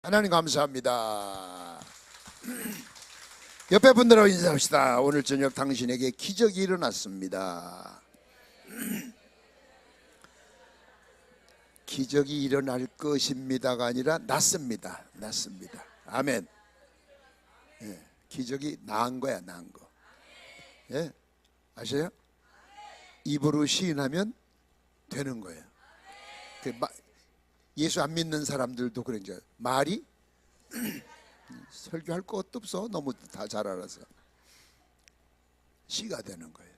하나님 감사합니다. 옆에 분들하고 인사합시다. 오늘 저녁 당신에게 기적이 일어났습니다. 기적이 일어날 것입니다가 아니라 났습니다. 났습니다. 아멘. 예, 기적이 나은 거야, 나은 거. 예, 아세요? 입으로 시인하면 되는 거예요. 예수 안 믿는 사람들도 그런 줄 말이 설교할 것도 없어. 너무 다 잘 알아서 시가 되는 거예요.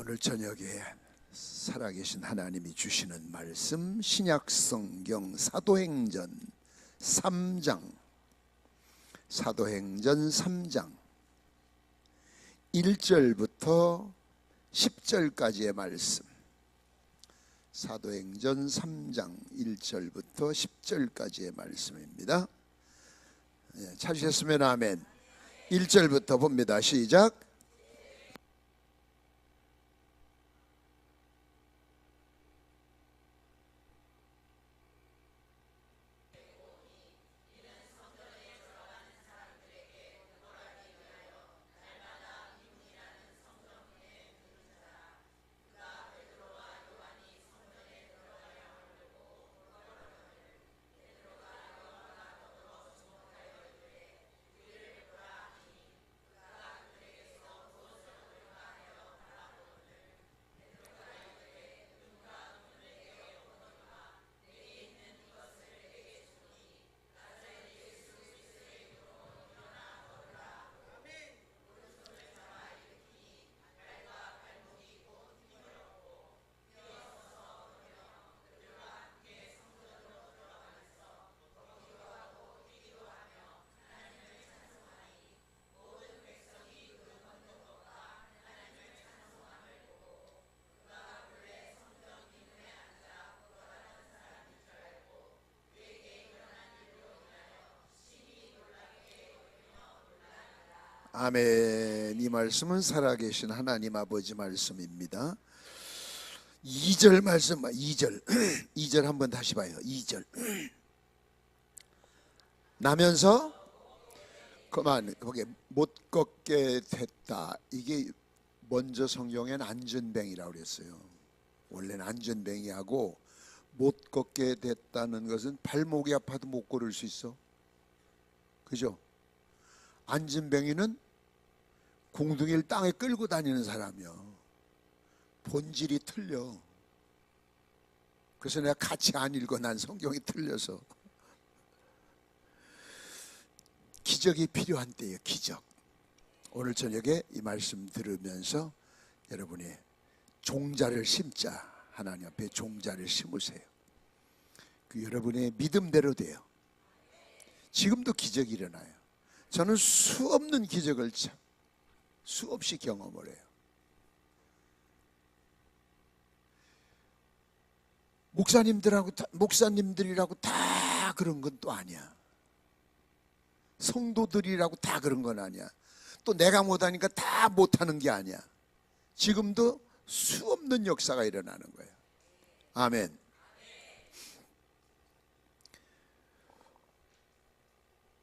오늘 저녁에 살아계신 하나님이 주시는 말씀, 신약 성경 사도행전 3장 1절부터 10절까지의 말씀. 사도행전 3장 1절부터 10절까지의 말씀입니다. 찾으셨으면 아멘. 1절부터 봅니다. 시작. 아멘. 이 말씀은 살아계신 하나님 아버지 말씀입니다. 2절 말씀, 2절 2절 한번 다시 봐요. 2절 나면서 그만 거기에 못 걷게 됐다. 이게 먼저 성경엔 안전뱅이라고 그랬어요. 원래는 안전뱅이하고 못 걷게 됐다는 것은 발목이 아파도 못 걸을 수 있어. 그죠? 안전뱅이는 공둥이를 땅에 끌고 다니는 사람이요. 본질이 틀려. 그래서 내가 같이 안 읽어. 난 성경이 틀려서. 기적이 필요한 때예요. 기적. 오늘 저녁에 이 말씀 들으면서 여러분이 종자를 심자. 하나님 앞에 종자를 심으세요. 그 여러분의 믿음대로 돼요. 지금도 기적이 일어나요. 저는 수없는 기적을 수없이 경험을 해요. 목사님들이라고 다 그런 건 또 아니야. 성도들이라고 다 그런 건 아니야. 또 내가 못하니까 다 못하는 게 아니야. 지금도 수없는 역사가 일어나는 거예요. 아멘.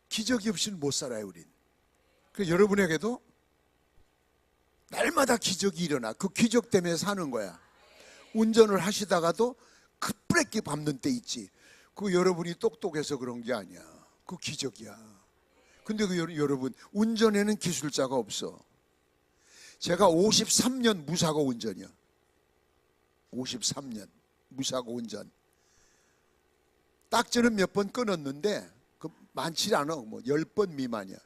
기적이 없이는 못 살아요, 우린. 그래서 여러분에게도 날마다 기적이 일어나. 그 기적 때문에 사는 거야. 운전을 하시다가도 급브레이크 밟는 때 있지. 그 여러분이 똑똑해서 그런 게 아니야. 그 기적이야. 근데 그 여러분 운전에는 기술자가 없어. 제가 53년 무사고 운전이야. 53년 무사고 운전. 딱지는 몇 번 끊었는데 그 많지 않아. 뭐 10번 미만이야.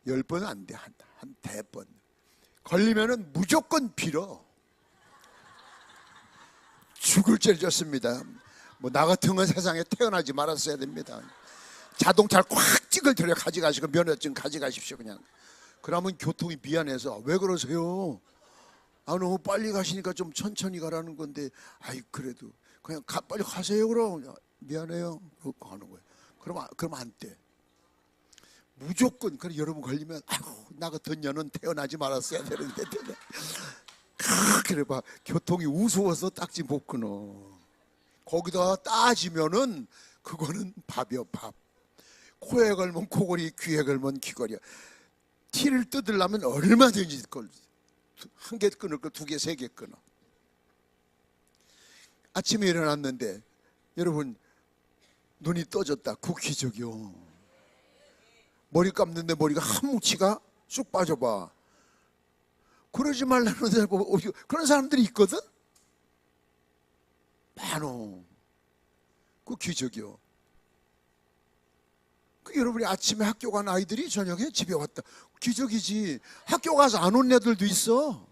10번은 안 돼. 한 대번. 걸리면은 무조건 빌어. 죽을 죄를 졌습니다. 뭐 나 같은 건 세상에 태어나지 말았어야 됩니다. 자동차를 꽉 찍을 들여 가져가시고 면허증 가져가십시오. 그냥. 그러면 교통이 미안해서 왜 그러세요? 너무 빨리 가시니까 좀 천천히 가라는 건데, 아이 그래도 그냥 빨리 가세요. 그럼 미안해요. 그러고 가는 거예요. 그럼 안 돼. 무조건. 그래 여러분 걸리면 나 같은 년은 태어나지 말았어야 되는데. 그래 봐. 교통이 우스워서 딱지 못 끊어. 거기다 따지면은 그거는 밥이요, 밥. 코에 걸면 코걸이, 귀에 걸면 귀걸이야. 티를 뜯으려면 얼마든지 한 개 끊을 거, 두 개, 세 개 끊어. 아침에 일어났는데 여러분 눈이 떠졌다. 그 기적이요. 머리 감는데 머리가 한 뭉치가 쑥 빠져봐. 그러지 말라는 사람, 그런 사람들이 있거든. 많어. 그 기적이요. 여러분이 아침에 학교 간 아이들이 저녁에 집에 왔다. 기적이지. 학교 가서 안 온 애들도 있어.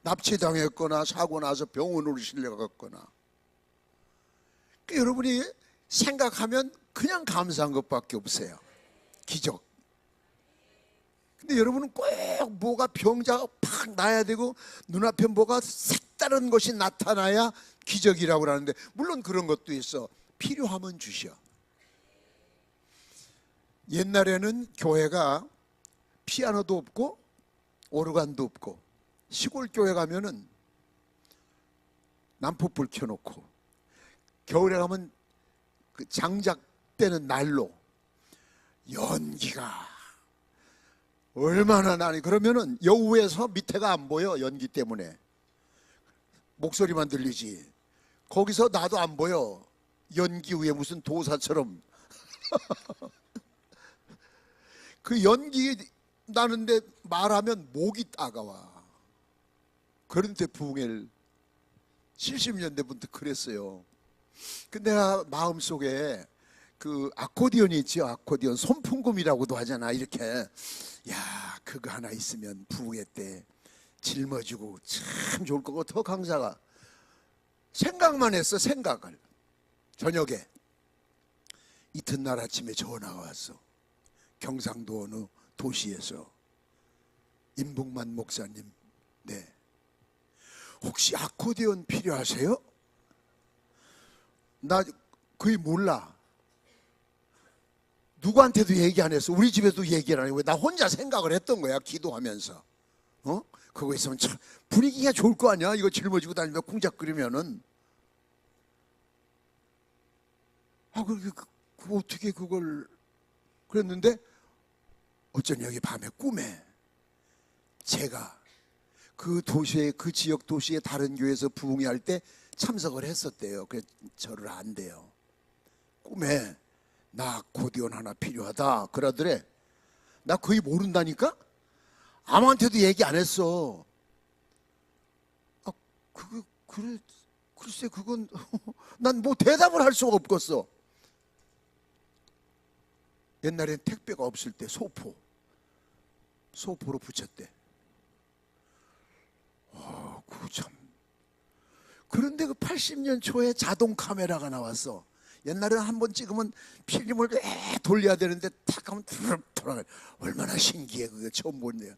납치당했거나 사고 나서 병원으로 실려갔거나. 여러분이 생각하면 그냥 감사한 것밖에 없어요. 기적. 근데 여러분은 꼭 뭐가 병자가 팍 나야 되고 눈앞에 뭐가 색다른 것이 나타나야 기적이라고 하는데, 물론 그런 것도 있어. 필요하면 주셔. 옛날에는 교회가 피아노도 없고 오르간도 없고, 시골 교회 가면은 난포불 켜놓고, 겨울에 가면 그 장작 때는 난로, 연기가 얼마나 나니. 그러면은 여우에서 밑에가 안 보여. 연기 때문에 목소리만 들리지. 거기서 나도 안 보여. 연기 위에 무슨 도사처럼. 그 연기 나는데 말하면 목이 따가워. 그런데 부흥회를 70년대부터 그랬어요. 근데 내가 마음속에 그 아코디언이 있죠. 아코디언, 손풍금이라고도 하잖아. 이렇게, 야, 그거 하나 있으면 부흥회 때 짊어지고 참 좋을 것 같아. 강사가 생각만 했어. 생각을. 저녁에 이튿날 아침에 전화가 왔어. 경상도 어느 도시에서. 임북만 목사님, 네, 혹시 아코디언 필요하세요? 나 거의 몰라. 누구한테도 얘기 안 했어. 우리 집에도 얘기를 안 해. 왜? 나 혼자 생각을 했던 거야. 기도하면서. 그거 있으면 참 분위기가 좋을 거 아니야. 이거 짊어지고 다니면 쿵짝거리면은. 어떻게 그걸. 그랬는데 어쩐 여기 밤에 꿈에 제가 그 도시에, 그 지역 도시의 다른 교회에서 부흥회 할 때 참석을 했었대요. 그래서 저를 안대요. 꿈에 나 아코디언 하나 필요하다 그러더래. 나 거의 모른다니까. 아무한테도 얘기 안 했어. 글쎄 그건 난 뭐 대답을 할 수가 없겠어. 옛날엔 택배가 없을 때 소포로 붙였대. 그거 참. 그런데 그 80년 초에 자동 카메라가 나왔어. 옛날에는 한번 찍으면 필름을 돌려야 되는데 탁 하면 뚜룩 돌아가요. 얼마나 신기해. 그거 처음 본데요.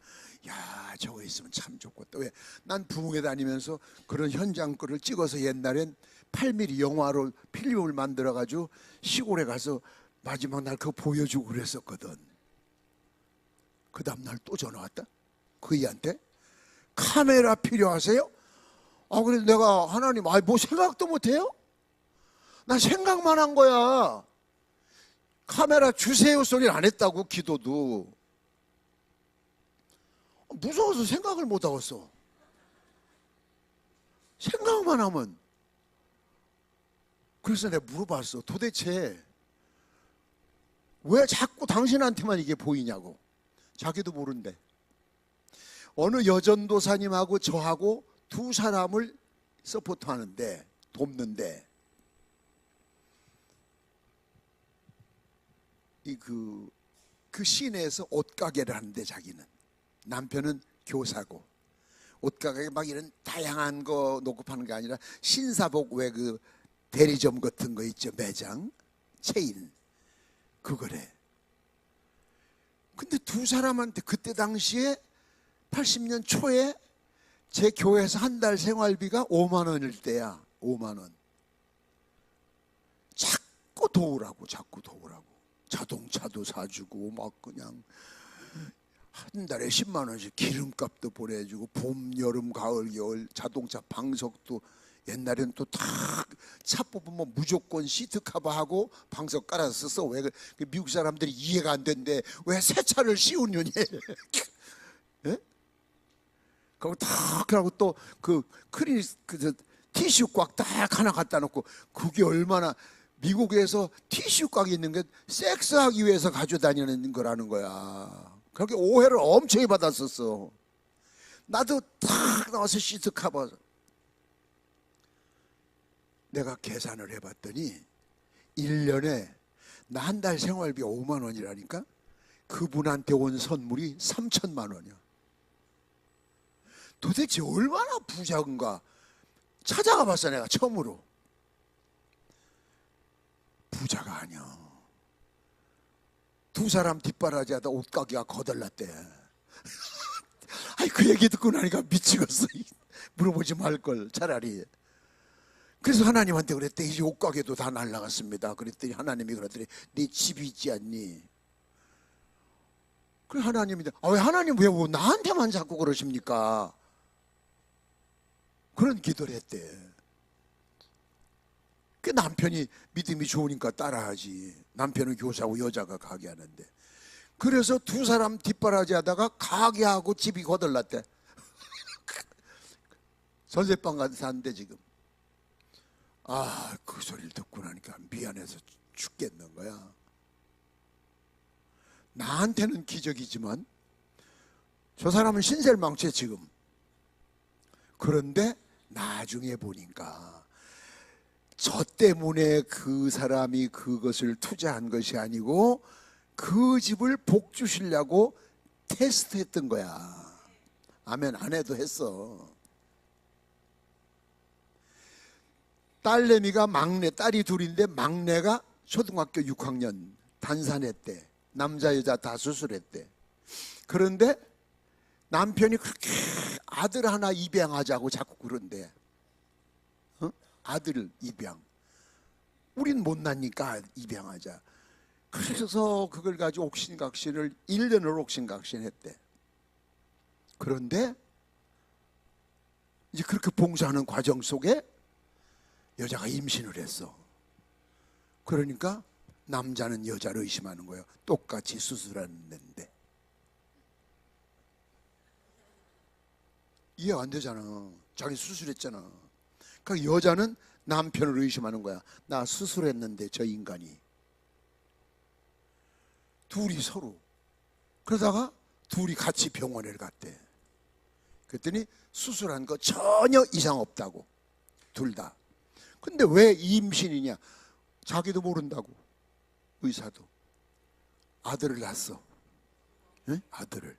야, 저거 있으면 참 좋겠다. 왜? 난 부흥회 다니면서 그런 현장 거를 찍어서 옛날엔 8mm 영화로 필름을 만들어가지고 시골에 가서 마지막 날 그거 보여주고 그랬었거든. 그 다음날 또 전화 왔다. 그이한테 카메라 필요하세요? 그래서 내가 하나님, 뭐 생각도 못해요? 나 생각만 한 거야. 카메라 주세요 소리를 안 했다고. 기도도 무서워서 생각을 못 하겠어. 생각만 하면. 그래서 내가 물어봤어. 도대체 왜 자꾸 당신한테만 이게 보이냐고. 자기도 모른대. 어느 여전도사님하고 저하고 두 사람을 서포트하는데, 돕는데, 그 시내에서 옷가게를 하는데, 자기는 남편은 교사고, 옷가게에 막 이런 다양한 거 놓고 파는 게 아니라 신사복, 왜 그 대리점 같은 거 있죠. 매장 체인 그거래. 근데 두 사람한테 그때 당시에 80년 초에 제 교회에서 한 달 생활비가 5만 원일 때야. 5만 원. 자꾸 도우라고. 자동차도 사주고 막 그냥 한 달에 10만 원씩 기름값도 보내주고, 봄, 여름, 가을, 겨울 자동차 방석도 옛날에는 또 다 차 뽑으면 무조건 시트 커버하고 방석 깔아서 써. 왜 미국 사람들이 이해가 안 된대. 왜 새 차를 씌우느니? 예? 그리고 탁 하고 또 그 티슈 꽉 딱 하나 갖다 놓고, 그게 얼마나, 미국에서 티슈 꽉이 있는 게 섹스하기 위해서 가져다니는 거라는 거야. 그렇게 오해를 엄청 받았었어. 나도 탁 나와서 시트 커버. 내가 계산을 해봤더니 1년에 나 한 달 생활비 5만 원이라니까. 그분한테 온 선물이 3천만 원이야. 도대체 얼마나 부자인가 찾아가 봤어. 내가 처음으로. 부자가 아니야. 두 사람 뒷바라지하다 옷가게가 거덜났대. 아이, 그 얘기 듣고 나니까 미치겠어. 물어보지 말걸 차라리. 그래서 하나님한테 그랬대. 이제 옷가게도 다 날라갔습니다. 그랬더니 하나님이 그러더니 네 집이 있지 않니? 그래 하나님이, 왜 하나님 왜 나한테만 자꾸 그러십니까? 그런 기도를 했대. 그 남편이 믿음이 좋으니까 따라하지. 남편은 교사고 여자가 가게 하는데. 그래서 두 사람 뒷바라지 하다가 가게하고 집이 거덜났대. 전세방 가서 사는데 지금. 그 소리를 듣고 나니까 미안해서 죽겠는 거야. 나한테는 기적이지만 저 사람은 신셀망체 지금. 그런데 나중에 보니까 저 때문에 그 사람이 그것을 투자한 것이 아니고 그 집을 복 주시려고 테스트했던 거야. 아멘. 안 해도 했어. 딸내미가 막내, 딸이 둘인데 막내가 초등학교 6학년 단산했대. 남자 여자 다 수술했대. 그런데 남편이 그렇게 아들 하나 입양하자고 자꾸 그런데, 아들 입양. 우린 못나니까 입양하자. 그래서 그걸 가지고 옥신각신을 1년을 옥신각신했대. 그런데 이제 그렇게 봉사하는 과정 속에 여자가 임신을 했어. 그러니까 남자는 여자를 의심하는 거예요. 똑같이 수술했는데. 이해 안 되잖아. 자기 수술했잖아. 그러니까 여자는 남편을 의심하는 거야. 나 수술했는데 저 인간이. 둘이 서로. 그러다가 둘이 같이 병원에 갔대. 그랬더니 수술한 거 전혀 이상 없다고. 둘 다. 근데 왜 임신이냐? 자기도 모른다고. 의사도. 아들을 낳았어. 응? 아들을.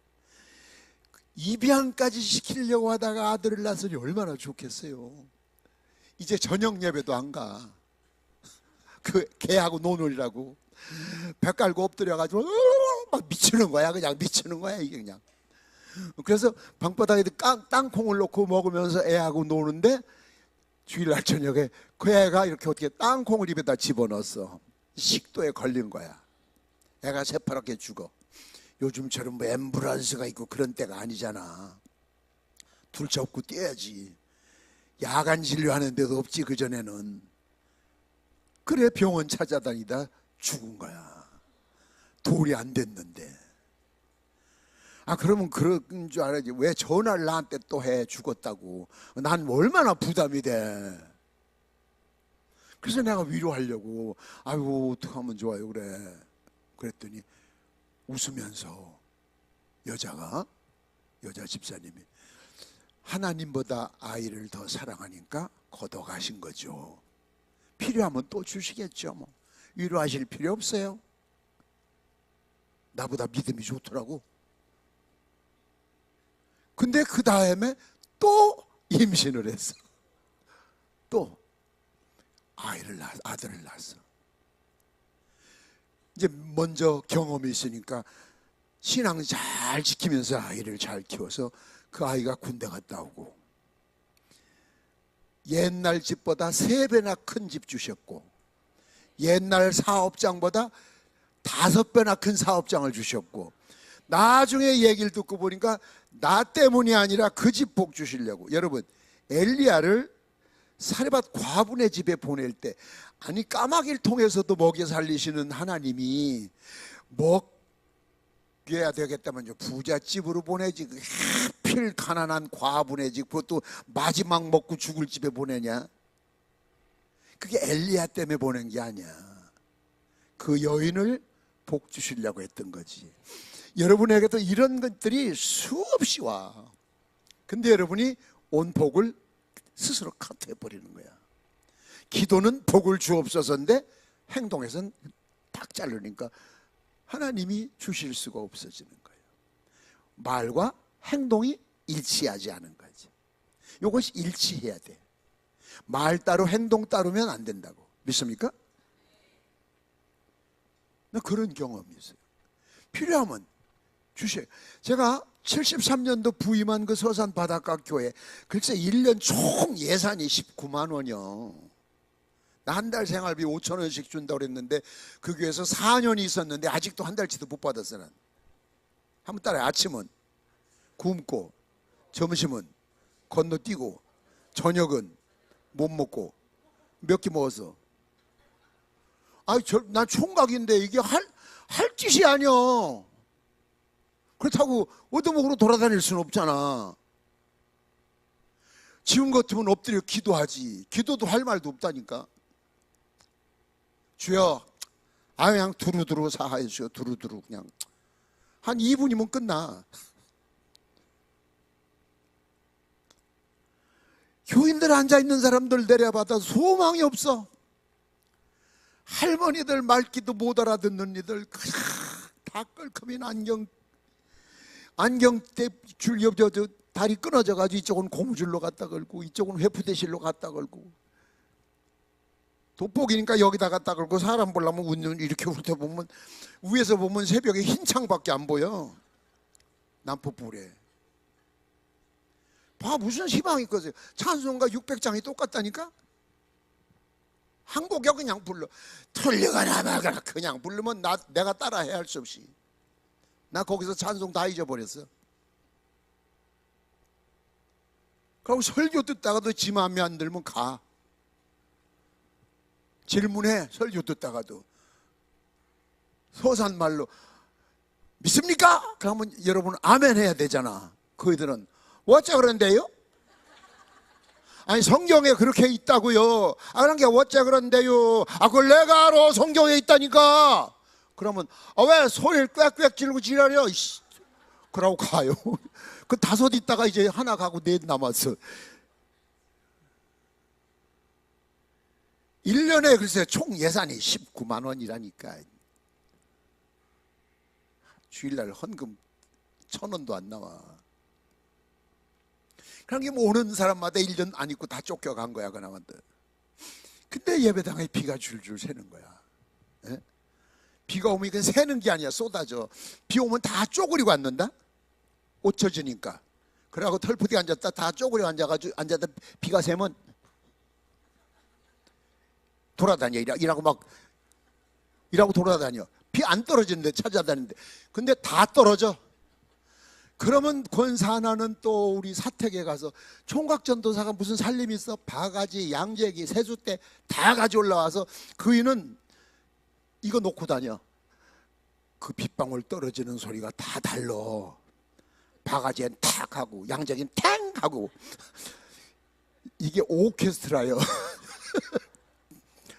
입양까지 시키려고 하다가 아들을 낳았으니 얼마나 좋겠어요. 이제 저녁 예배도 안 가. 그 개하고 노느리라고 배 깔고 엎드려가지고 막 미치는 거야. 그냥 미치는 거야 이게 그냥. 그래서 방바닥에 땅콩을 넣고 먹으면서 애하고 노는데 주일날 저녁에 그 애가 이렇게 어떻게 땅콩을 입에다 집어넣었어. 식도에 걸린 거야. 애가 새파랗게 죽어. 요즘처럼 뭐 앰뷸런스가 있고 그런 때가 아니잖아. 둘 접고 뛰어야지. 야간 진료하는 데도 없지 그전에는. 그래 병원 찾아다니다 죽은 거야. 돌이 안 됐는데. 그러면 그런 줄 알아야지. 왜 전화를 나한테 또 해? 죽었다고. 난 얼마나 부담이 돼. 그래서 내가 위로하려고 아이고 어떡하면 좋아요 그래. 그랬더니 웃으면서 여자 집사님이 하나님보다 아이를 더 사랑하니까 걷어가신 거죠. 필요하면 또 주시겠죠. 뭐. 위로하실 필요 없어요. 나보다 믿음이 좋더라고. 근데 그 다음에 또 임신을 했어. 또 아들을 낳았어. 이제 먼저 경험이 있으니까 신앙 잘 지키면서 아이를 잘 키워서 그 아이가 군대 갔다 오고 옛날 집보다 3배나 큰 집 주셨고 옛날 사업장보다 5배나 큰 사업장을 주셨고 나중에 얘기를 듣고 보니까 나 때문이 아니라 그 집 복 주시려고. 여러분 엘리야를 사르밧 과부네 집에 보낼 때, 아니 까마귀를 통해서도 먹여 살리시는 하나님이 먹여야 되겠다면 부잣집으로 보내지, 하필 가난한 과부네 집, 그것도 마지막 먹고 죽을 집에 보내냐? 그게 엘리야 때문에 보낸 게 아니야. 그 여인을 복 주시려고 했던 거지. 여러분에게도 이런 것들이 수없이 와. 근데 여러분이 온 복을 스스로 카트해버리는 거야. 기도는 복을 주옵소서인데 행동에서는 딱 자르니까 하나님이 주실 수가 없어지는 거예요. 말과 행동이 일치하지 않은 거지. 이것이 일치해야 돼. 말 따로 행동 따르면 안 된다고. 믿습니까? 나 그런 경험이 있어요. 필요하면 주셔요. 제가 73년도 부임한 그 서산 바닷가 교회, 글쎄 1년 총 예산이 19만 원이요. 나 한 달 생활비 5천 원씩 준다고 그랬는데 그 교회에서 4년이 있었는데 아직도 한 달치도 못 받았어. 난 한번 따라해. 아침은 굶고, 점심은 건너뛰고, 저녁은 못 먹고. 몇 끼 먹었어? 아니, 난 총각인데 이게 할 짓이 아니야. 그렇다고 얻어먹으러 돌아다닐 수는 없잖아. 지금 같으면 엎드려 기도하지. 기도도 할 말도 없다니까. 주여, 그냥 두루두루 사하여 주여. 두루두루 그냥 한 2분이면 끝나. 교인들 앉아있는 사람들 내려받아 소망이 없어. 할머니들 말귀도 못 알아듣는 이들, 다 껄컴인 안경대 줄 옆에 다리 끊어져가지고 이쪽은 고무줄로 갖다 걸고 이쪽은 회푸대실로 갖다 걸고, 돋보기니까 여기다 갖다 걸고, 사람 보려면 웃는 이렇게 훑어보면 위에서 보면 새벽에 흰 창밖에 안 보여. 남포불에 봐. 무슨 희망이 있겠어요. 찬송가 600장이 똑같다니까. 한 곡에 그냥 불러. 틀리거나 말거나 그냥 부르면 내가 따라해야 할 수 없이. 나 거기서 찬송 다 잊어버렸어. 그리고 설교 듣다가도 지 마음에 안 들면 가. 질문해. 설교 듣다가도 서산말로 믿습니까? 그러면 여러분 아멘 해야 되잖아. 그이들은 어쩌 그런데요? 아니 성경에 그렇게 있다고요. 그런 게 어째 그런데요. 그걸 내가 알아. 성경에 있다니까. 그러면 왜 소리를 꽥꽥 지르고 지랄이야. 그러고 가요. 그 5 있다가 이제 하나 가고 4 남았어. 1년에 글쎄 총 예산이 19만 원이라니까. 주일날 헌금 1,000원도 안 나와. 그런 게 뭐 오는 사람마다 1년 안 입고 다 쫓겨간 거야 그나마도. 근데 예배당에 비가 줄줄 새는 거야. 예? 비가 오면 이건 새는 게 아니야. 쏟아져. 비 오면 다 쪼그리고 앉는다. 옷 젖으니까. 그러고 털푸대 앉았다 다 쪼그려 앉아가지고 앉았다. 비가 새면 돌아다녀. 일하고 돌아다녀. 비 안 떨어지는데 찾아다니는데. 근데 다 떨어져. 그러면 권사 하나는 또 우리 사택에 가서 총각전도사가 무슨 살림이 있어? 바가지, 양재기, 세숫대 다 가져 올라와서 그이는 이거 놓고 다녀. 그 빗방울 떨어지는 소리가 다 달러. 바가지엔 탁 하고 양재기는 탱 하고. 이게 오케스트라요.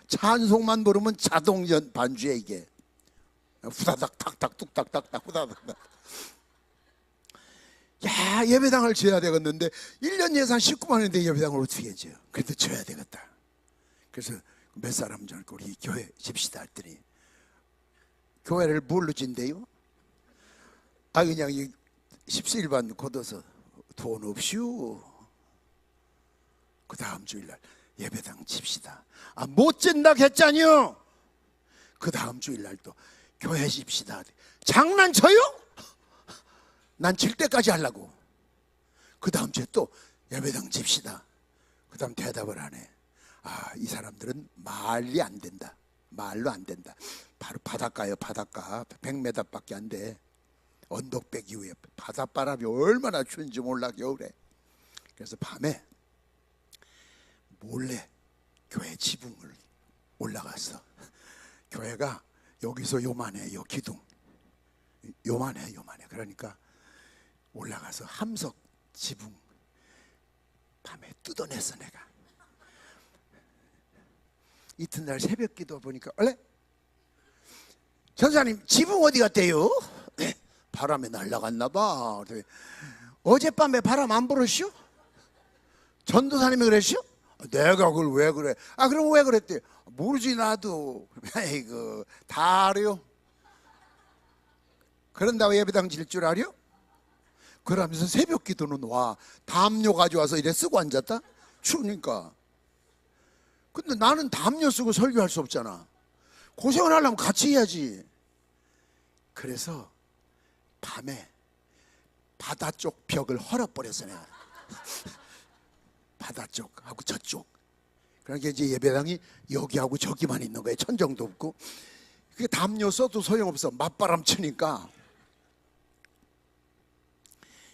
찬송만 부르면 자동전 반주에 이게 후다닥 탁탁 뚝딱딱딱 후다닥. 야, 예배당을 지어야 되겠는데 1년 예산 19만 원인데 예배당을 어떻게 지어? 그래도 지어야 되겠다. 그래서 몇 사람 전 우리 교회 집시다 했더니 교회를 뭘로 진대요? 그냥 이 14일반 걷어서 돈 없이요. 그 다음 주일날 예배당 집시다. 못 진다 했잖요. 그 다음 주일날 또 교회 집시다. 장난쳐요? 난 질 때까지 하려고. 그 다음 주에 또 예배당 집시다. 그 다음 대답을 안 해. 이 사람들은 말이 안 된다. 말로 안 된다. 바로 바닷가요. 바닷가 100m밖에 안 돼. 언덕백 이후에 바닷바람이 얼마나 추운지 몰라 겨울에. 그래서 밤에 몰래 교회 지붕을 올라갔어. 교회가 여기서 요만해요. 기둥 요만해. 그러니까 올라가서 함석 지붕 밤에 뜯어냈어. 내가 이튿날 새벽 기도 보니까 원래 전사님 지붕 어디 갔대요? 바람에 날아갔나 봐. 어젯밤에 바람 안 불었슈? 전도사님이 그랬슈? 내가 그걸 왜 그래? 그럼 왜 그랬대? 모르지 나도. 에이그 다 알아요. 그런다고 예배당 질 줄 알아요? 그러면서 새벽 기도는 와. 담요 가져와서 이래 쓰고 앉았다? 추우니까. 근데 나는 담요 쓰고 설교할 수 없잖아. 고생을 하려면 같이 해야지. 그래서 밤에 바다 쪽 벽을 헐어버렸어 내가. 바다 쪽하고 저쪽. 그러니까 이제 예배당이 여기하고 저기만 있는 거예요. 천정도 없고. 그게 담요 써도 소용없어. 맞바람 치니까.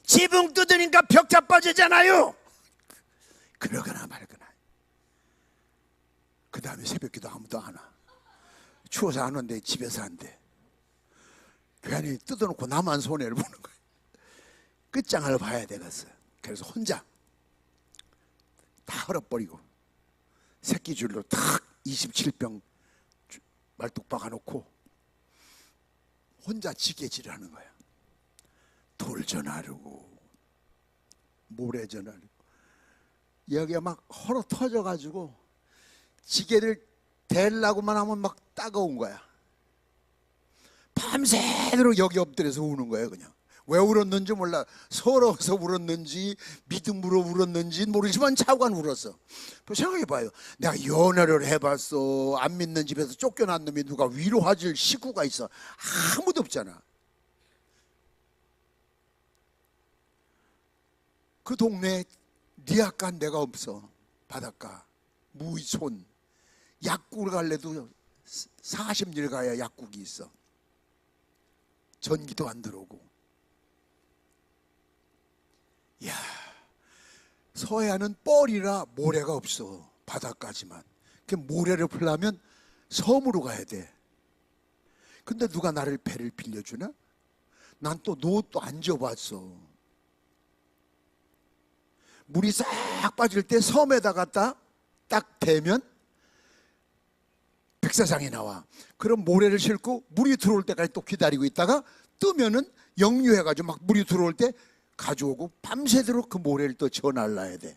지붕 뜯으니까 벽 자빠지잖아요. 그러거나 말거나. 그 다음에 새벽기도 아무도 안 와. 추워서 안 온대. 집에서 한대. 괜히 뜯어놓고 나만 손해를 보는 거야. 끝장을 봐야 되겠어. 그래서 혼자 다 헐어버리고 새끼줄로 탁 27병 말뚝 박아놓고 혼자 지게질을 하는 거야. 돌전하려고 모래전하려고. 여기가 막 헐어 터져가지고 지게를 대려고만 하면 막 따가운 거야. 밤새도록 여기 엎드려서 우는 거예요. 그냥 왜 울었는지 몰라. 서러워서 울었는지 믿음으로 울었는지 모르지만 차관 울었어. 생각해봐요. 내가 연애를 해봤어. 안 믿는 집에서 쫓겨난 놈이 누가 위로해줄 식구가 있어? 아무도 없잖아. 그 동네에 리아간 데가 없어. 바닷가 무이촌. 약국을 갈래도 40일 가야 약국이 있어. 전기도 안 들어오고. 야, 서해안은 뻘이라 모래가 없어. 바닷가지만. 그 모래를 풀려면 섬으로 가야 돼. 근데 누가 나를 배를 빌려주나? 난 또 노도 안 줘봤어. 물이 싹 빠질 때 섬에다 갖다 딱 대면 백사장이 나와. 그럼 모래를 싣고 물이 들어올 때까지 또 기다리고 있다가 뜨면은 역류해가지고 막 물이 들어올 때 가져오고 밤새도록 그 모래를 또 전할라야 돼.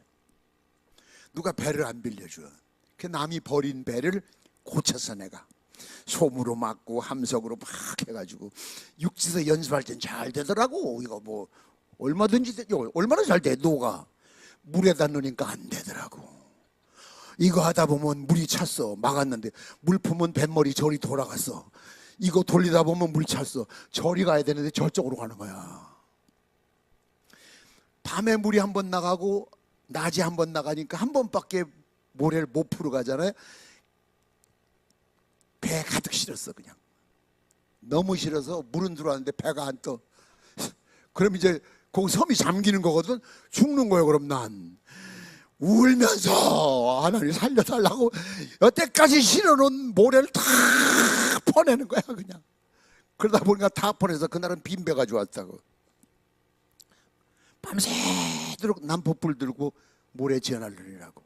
누가 배를 안 빌려줘. 그 남이 버린 배를 고쳤어. 내가 솜으로 막고 함석으로 막 해가지고 육지에서 연습할 땐 잘 되더라고. 이거 뭐 얼마든지 얼마나 잘 돼. 노가 물에다 넣으니까 안 되더라고. 이거 하다 보면 물이 찼어. 막았는데 물 품은 뱃머리 저리 돌아갔어. 이거 돌리다 보면 물 찼어. 저리 가야 되는데 저쪽으로 가는 거야. 밤에 물이 한 번 나가고 낮에 한 번 나가니까 한 번밖에 모래를 못 풀어 가잖아요. 배 가득 실었어. 그냥 너무 실어서 물은 들어왔는데 배가 안 떠. 그럼 이제 거기 섬이 잠기는 거거든. 죽는 거예요. 그럼 난 울면서 하나님 살려달라고 여태까지 실어놓은 모래를 다 퍼내는 거야. 그냥 그러다 보니까 다 퍼내서 그날은 빈 배가 좋았다고. 밤새도록 난폭불 들고 모래 지어날르느라고.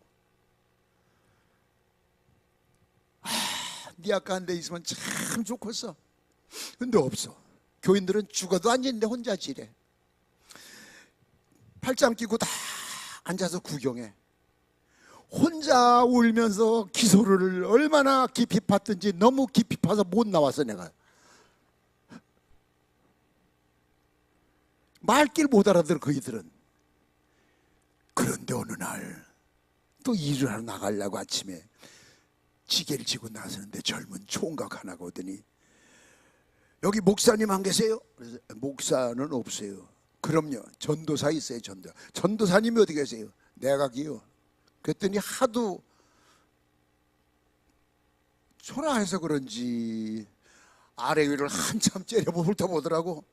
네 아까 한 데 있으면 참 좋겠어. 근데 없어. 교인들은 죽어도 앉았는데 혼자 지래. 팔짱 끼고 다 앉아서 구경해. 혼자 울면서 기소를 얼마나 깊이 팠든지 너무 깊이 파서 못 나왔어. 내가 말길 못 알아들어. 그이들은. 그런데 어느 날 또 일을 하러 나가려고 아침에 지게를 지고 나서는데 젊은 총각 하나가 오더니 여기 목사님 안 계세요? 그래서 목사는 없어요. 그럼요, 전도사 있어요. 전도사님이 어디 계세요? 내가기요. 그랬더니 하도 초라해서 그런지 아래 위를 한참 째려보더라고.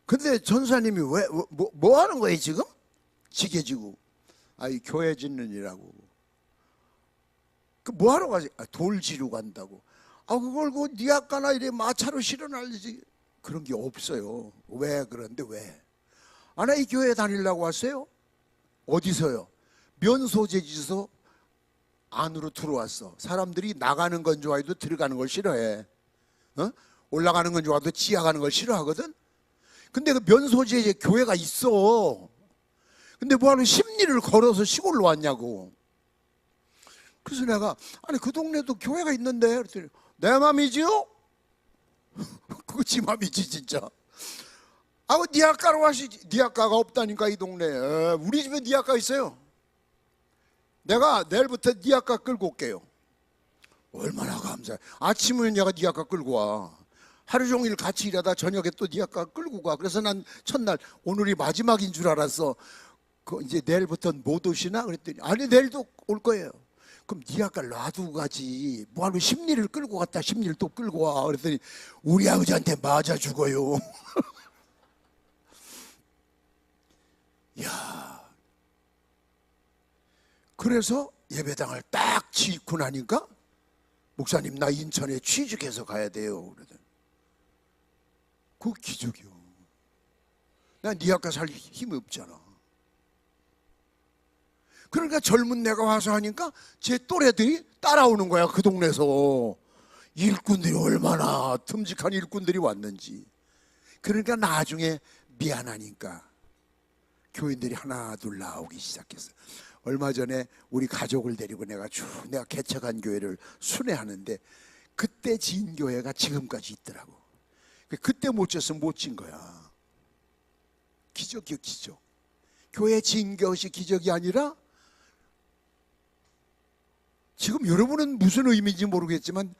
근데 전사님이 뭐 하는 거예요 지금? 지게 지고. 아이 교회 짓는 이라고. 그 뭐하러 가세요? 돌 지르고 간다고. 그걸 네 아까나 이래 마차로 실어날리지. 그런 게 없어요. 왜 그런데 왜? 나 이 교회 다니려고 왔어요? 어디서요? 면소재지서 안으로 들어왔어. 사람들이 나가는 건 좋아해도 들어가는 걸 싫어해. 올라가는 건 좋아도 지하가는 걸 싫어하거든. 근데 그 면소재에 교회가 있어. 근데 뭐하러 심리를 걸어서 시골로 왔냐고. 그래서 내가 그 동네도 교회가 있는데 그랬더니 내 맘이지요? 그거 지 맘이지 진짜. 네 아까로 와시지. 네 아까가 없다니까 이 동네에. 우리 집에 네 아까 있어요. 내가 내일부터 네 아까 끌고 올게요. 얼마나 감사해. 아침은 내가 네 아까 끌고 와. 하루 종일 같이 일하다 저녁에 또 네 아까 끌고 가. 그래서 난 첫날 오늘이 마지막인 줄 알았어. 이제 내일부터 못 오시나? 그랬더니 내일도 올 거예요. 그럼 네 아까 놔두고 가지. 뭐하러 심리를 끌고 갔다 심리를 또 끌고 와. 그랬더니 우리 아버지한테 맞아 죽어요. 야, 그래서 예배당을 딱 짓고 나니까 목사님 나 인천에 취직해서 가야 돼요. 그러더니 그 기적이요. 난 네 아까 살 힘이 없잖아. 그러니까 젊은 내가 와서 하니까 제 또래들이 따라오는 거야. 그 동네에서 일꾼들이 얼마나 듬직한 일꾼들이 왔는지. 그러니까 나중에 미안하니까 교인들이 하나 둘 나오기 시작했어. 얼마 전에 우리 가족을 데리고 내가 개척한 교회를 순회하는데 그때 지은 교회가 지금까지 있더라고. 그때 못 졌으면 못 진 거야. 기적이요, 기적. 교회 지은 것이 기적이 아니라 지금 여러분은 무슨 의미인지 모르겠지만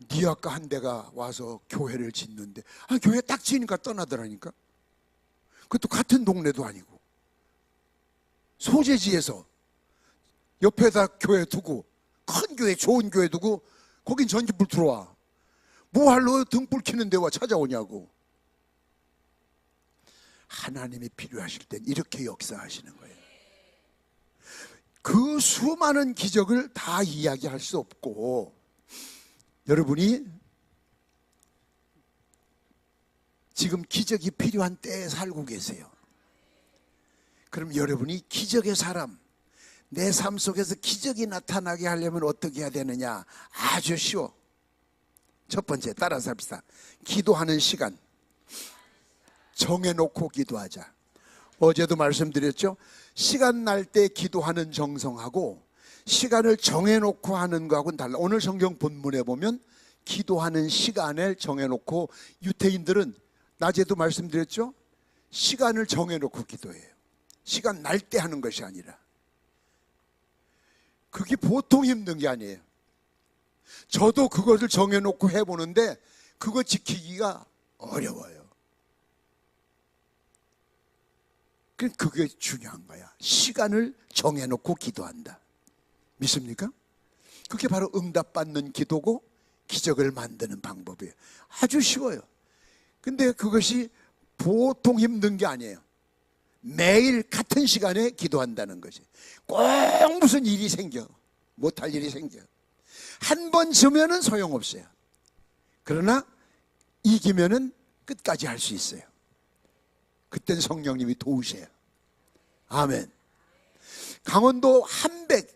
네 아까 한 대가 와서 교회를 짓는데 교회 딱 지으니까 떠나더라니까. 그것도 같은 동네도 아니고 소재지에서 옆에다 교회 두고 큰 교회 좋은 교회 두고 거긴 전기불 들어와. 뭐할로 등불 켜는 데와 찾아오냐고. 하나님이 필요하실 땐 이렇게 역사하시는 거예요. 그 수많은 기적을 다 이야기할 수 없고 여러분이 지금 기적이 필요한 때에 살고 계세요. 그럼 여러분이 기적의 사람, 내 삶 속에서 기적이 나타나게 하려면 어떻게 해야 되느냐? 아주 쉬워. 첫 번째 따라서 합시다. 기도하는 시간 정해놓고 기도하자. 어제도 말씀드렸죠. 시간 날 때 기도하는 정성하고 시간을 정해놓고 하는 거하고는 달라. 오늘 성경 본문에 보면 기도하는 시간을 정해놓고, 유태인들은 낮에도 말씀드렸죠. 시간을 정해놓고 기도해요. 시간 날 때 하는 것이 아니라. 그게 보통 힘든 게 아니에요. 저도 그것을 정해놓고 해보는데 그거 지키기가 어려워요. 그게 중요한 거야. 시간을 정해놓고 기도한다. 믿습니까? 그게 바로 응답받는 기도고 기적을 만드는 방법이에요. 아주 쉬워요. 근데 그것이 보통 힘든 게 아니에요. 매일 같은 시간에 기도한다는 것이. 꼭 무슨 일이 생겨, 못할 일이 생겨. 한 번 져면은 소용없어요. 그러나 이기면은 끝까지 할 수 있어요. 그땐 성령님이 도우세요. 아멘. 강원도 한백,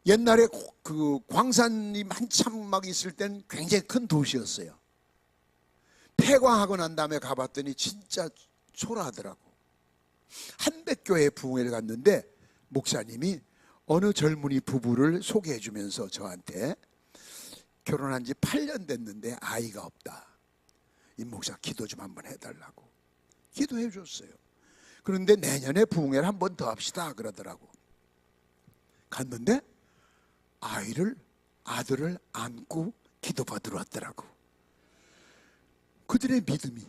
옛날에 그 광산이 한참 막 있을 땐 굉장히 큰 도시였어요. 폐광하고 난 다음에 가봤더니 진짜 초라하더라고. 한백교회 부흥회를 갔는데 목사님이 어느 젊은이 부부를 소개해 주면서 저한테 결혼한 지 8년 됐는데 아이가 없다. 임 목사 기도 좀 한번 해달라고. 기도해 줬어요. 그런데 내년에 부흥회를 한 번 더 합시다 그러더라고. 갔는데 아들을 안고 기도받으러 왔더라고. 그들의 믿음이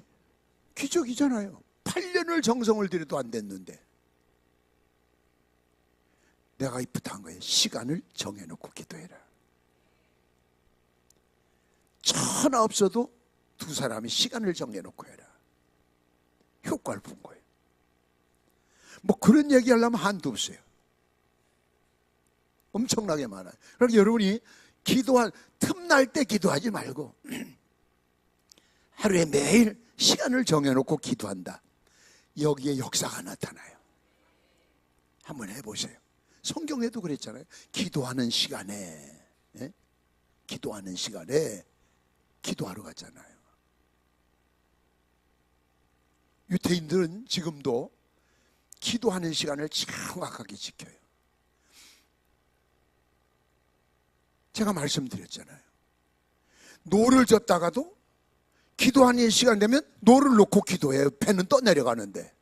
기적이잖아요. 8년을 정성을 들여도 안 됐는데. 내가 부탁한 거예요. 시간을 정해놓고 기도해라. 전화 없어도 두 사람이 시간을 정해놓고 해라. 효과를 본 거예요. 뭐 그런 얘기 하려면 한도 없어요. 엄청나게 많아요. 그러니까 여러분이 기도할 틈날 때 기도하지 말고 하루에 매일 시간을 정해놓고 기도한다. 여기에 역사가 나타나요. 한번 해보세요. 성경에도 그랬잖아요. 기도하는 시간에, 예? 기도하는 시간에 기도하러 갔잖아요. 유태인들은 지금도 기도하는 시간을 정확하게 지켜요. 제가 말씀드렸잖아요. 노를 젓다가도 기도하는 시간 되면 노를 놓고 기도해요. 배는 떠내려가는데.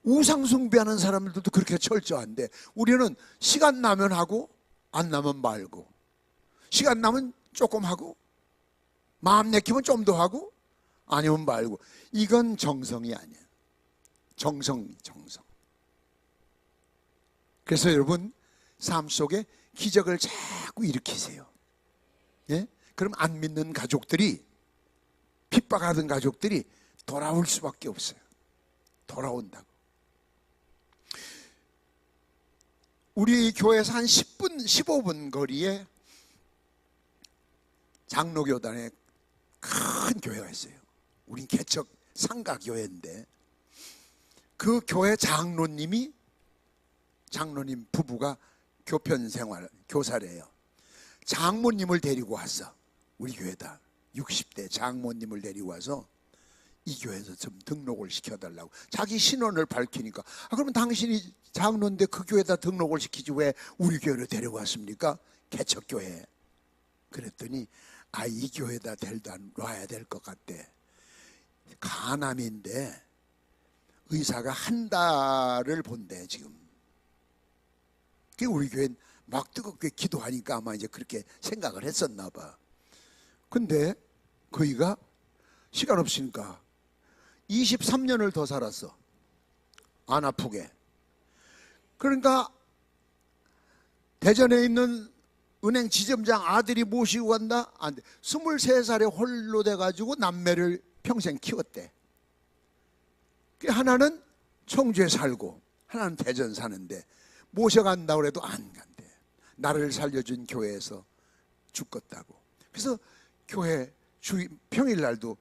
우상 숭배하는 사람들도 그렇게 철저한데 우리는 시간 나면 하고 안 나면 말고, 시간 나면 조금 하고 마음 내키면 좀 더 하고 아니면 말고. 이건 정성이 아니에요. 정성. 그래서 여러분 삶 속에 기적을 자꾸 일으키세요. 예? 그럼 안 믿는 가족들이, 핍박하던 가족들이 돌아올 수밖에 없어요. 돌아온다고. 우리 교회에서 한 10분, 15분 거리에 장로교단에 큰 교회가 있어요. 우린 개척 상가교회인데 그 교회 장로님 부부가 교편 생활, 교사래요. 장모님을 데리고 왔어. 우리 교회다. 60대 장모님을 데리고 와서 이 교회에서 좀 등록을 시켜달라고. 자기 신원을 밝히니까, 그러면 당신이 장로인데 그 교회에다 등록을 시키지 왜 우리 교회로 데려왔습니까? 개척교회. 그랬더니 이 교회에다 놔야 될 것 같대. 간암인데 의사가 한 달을 본대 지금. 우리 교회는 막 뜨겁게 기도하니까 아마 이제 그렇게 생각을 했었나 봐. 근데 거기가 시간 없으니까 23년을 더 살았어. 안 아프게. 그러니까 대전에 있는 은행 지점장 아들이 모시고 간다? 안 돼. 23살에 홀로 돼가지고 남매를 평생 키웠대. 하나는 청주에 살고 하나는 대전 사는데 모셔간다고 해도 안 간대. 나를 살려준 교회에서 죽겠다고. 그래서 교회 평일날도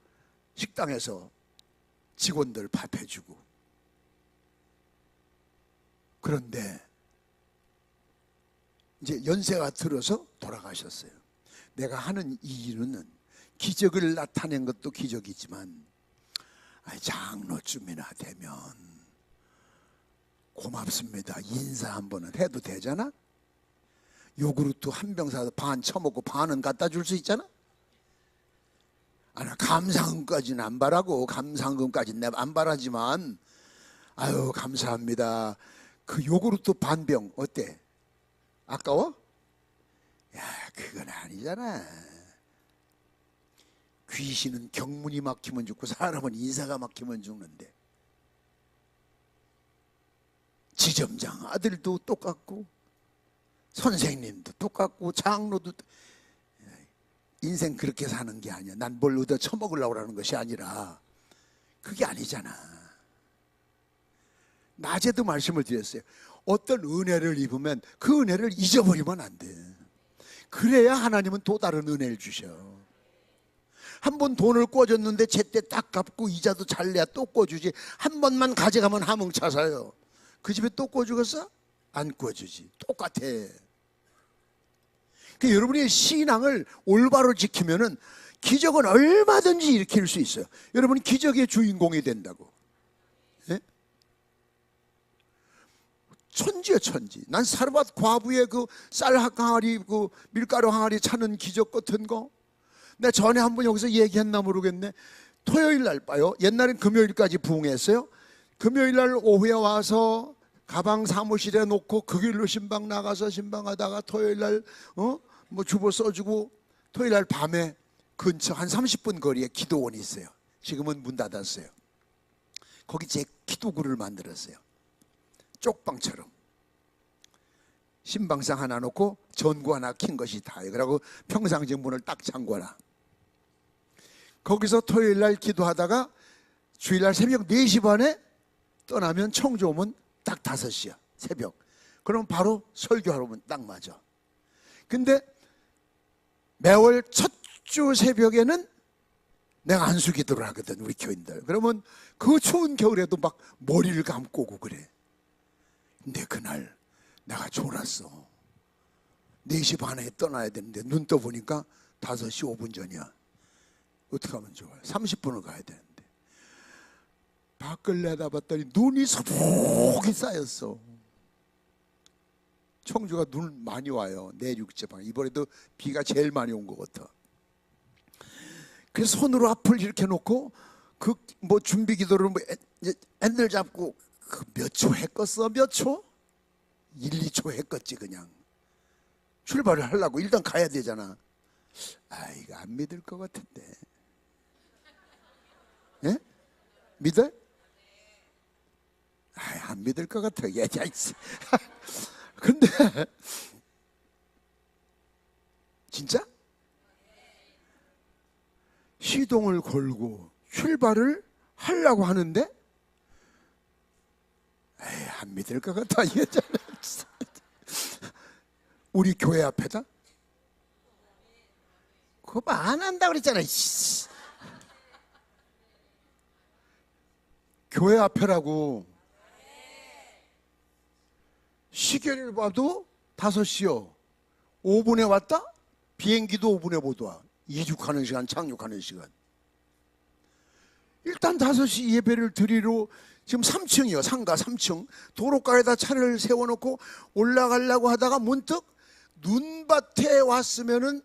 식당에서 직원들 밥 해주고. 그런데 이제 연세가 들어서 돌아가셨어요. 내가 하는 이 일은 기적을 나타낸 것도 기적이지만 장로쯤이나 되면 고맙습니다. 인사 한 번은 해도 되잖아? 요구르트 한 병 사서 반 처먹고 반은 갖다 줄 수 있잖아? 감상금까지는 안 바라고, 감상금까지는 내가 안 바라지만 아유 감사합니다. 그 요구르트 반 병 어때? 아까워? 야, 그건 아니잖아. 귀신은 경문이 막히면 죽고 사람은 인사가 막히면 죽는데. 지점장 아들도 똑같고 선생님도 똑같고 장로도. 인생 그렇게 사는 게 아니야. 난 뭘 얻어 처먹으려고 하는 것이 아니라 그게 아니잖아. 낮에도 말씀을 드렸어요. 어떤 은혜를 입으면 그 은혜를 잊어버리면 안 돼. 그래야 하나님은 또 다른 은혜를 주셔. 한 번 돈을 꿔줬는데 제때 딱 갚고 이자도 잘 내야 또 꿔주지. 한 번만 가져가면 하몽차사요. 그 집에 또 꿔주겠어? 안 꿔주지. 똑같아. 그러니까 여러분의 신앙을 올바로 지키면은 기적은 얼마든지 일으킬 수 있어요. 여러분 기적의 주인공이 된다고. 예? 천지야 천지. 난 사르밧 과부의 그 쌀 항아리, 그 밀가루 항아리 차는 기적 같은 거. 내가 전에 한번 여기서 얘기했나 모르겠네. 토요일 날 봐요. 옛날엔 금요일까지 부흥했어요. 금요일 날 오후에 와서 가방 사무실에 놓고 그 길로 신방 나가서 신방하다가 토요일 날 뭐 주보 써주고 토요일 날 밤에 근처 한 30분 거리에 기도원이 있어요. 지금은 문 닫았어요. 거기 제 기도구를 만들었어요. 쪽방처럼 신방상 하나 놓고 전구 하나 킨 것이 다예요. 그러고 평상시 문을 딱 잠궈라. 거기서 토요일 날 기도하다가 주일날 새벽 4시 반에 떠나면 청주 오면 딱 5시야. 새벽. 그럼 바로 설교하러 오면 딱 맞아. 근데 매월 첫 주 새벽에는 내가 안수기도를 하거든, 우리 교인들. 그러면 그 추운 겨울에도 막 머리를 감고 오고 그래. 근데 그날 내가 졸았어. 4시 반에 떠나야 되는데 눈 떠보니까 5시 5분 전이야. 어떻게 하면 좋아요? 30분을 가야 되는데 밖을 내다봤더니 눈이 소복이 쌓였어. 청주가 눈 많이 와요. 내륙지방. 이번에도 비가 제일 많이 온 것 같아. 그래서 손으로 앞을 이렇게 놓고 그 뭐 준비 기도를 뭐 핸들 잡고 그 몇 초 했겠어? 몇 초? 1, 2초 했겠지. 그냥 출발을 하려고 일단 가야 되잖아. 아, 이거 안 믿을 것 같은데. 예? 믿어? 아, 안 믿을 것 같아. 야, 근데 진짜 시동을 걸고 출발을 하려고 하는데 에이, 안 믿을 것 같아. 우리 교회 앞에다 그거 안 한다 그랬잖아. 교회 앞에라고. 시계를 봐도 5시요 5분에 왔다? 비행기도 5분에 못 와. 이륙하는 시간, 착륙하는 시간. 일단 5시 예배를 드리러 지금 3층이요. 상가 3층. 도로가에다 차를 세워놓고 올라가려고 하다가 문득 눈밭에 왔으면은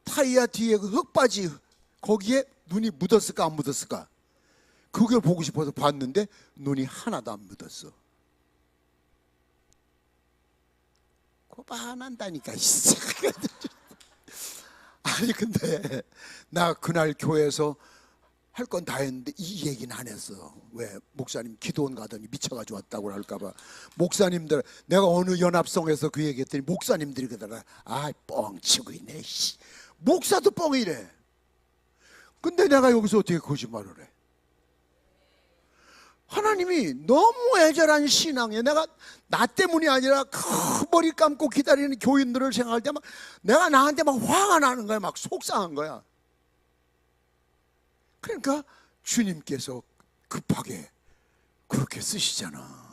타이어 뒤에 그 흙바지 거기에 눈이 묻었을까 안 묻었을까? 그걸 보고 싶어서 봤는데 눈이 하나도 안 묻었어. 그거 안 한다니까. 아니 근데 나 그날 교회에서 할 건 다 했는데 이 얘기는 안 했어. 왜? 목사님 기도원 가더니 미쳐가지고 왔다고 할까봐. 목사님들, 내가 어느 연합성에서 그 얘기했더니 목사님들이 그러더라. 아, 뻥치고 있네. 목사도 뻥이래. 근데 내가 여기서 어떻게 거짓말을 해? 하나님이 너무 애절한 신앙이야. 내가 나 때문이 아니라 그 머리 감고 기다리는 교인들을 생각할 때 막 내가 나한테 막 화가 나는 거야. 막 속상한 거야. 그러니까 주님께서 급하게 그렇게 쓰시잖아.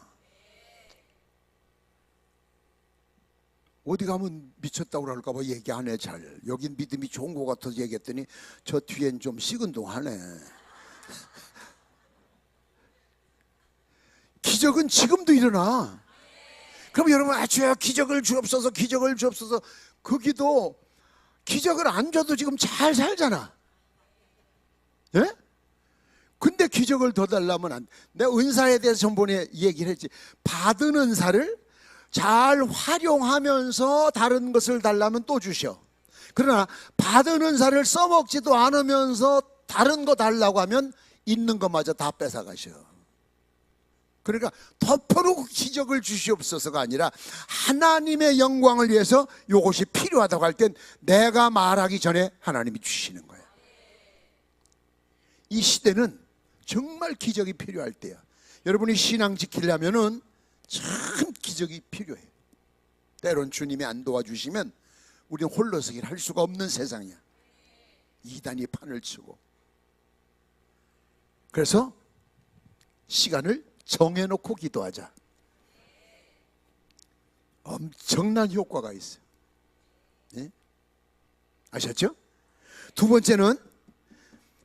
어디 가면 미쳤다고 그럴까봐 얘기 안 해. 잘 여긴 믿음이 좋은 것 같아서 얘기했더니 저 뒤엔 좀 시큰둥하네. 기적은 지금도 일어나. 그럼 여러분, 주여 기적을 주옵소서, 기적을 주옵소서. 그 기도 기적을 안 줘도 지금 잘 살잖아. 예? 근데 기적을 더 달라면 안 돼. 내가 은사에 대해서 전번에 얘기를 했지. 받은 은사를 잘 활용하면서 다른 것을 달라면 또 주셔. 그러나 받은 은사를 써먹지도 않으면서 다른 거 달라고 하면 있는 것마저 다 뺏어가셔. 그러니까 덮어놓고 기적을 주시옵소서가 아니라 하나님의 영광을 위해서 이것이 필요하다고 할 땐 내가 말하기 전에 하나님이 주시는 거야. 이 시대는 정말 기적이 필요할 때야. 여러분이 신앙 지키려면은 참 기적이 필요해. 때론 주님이 안 도와주시면 우리는 홀로서기를 할 수가 없는 세상이야. 이단이 판을 치고. 그래서 시간을 정해놓고 기도하자. 엄청난 효과가 있어요. 네? 아셨죠? 두 번째는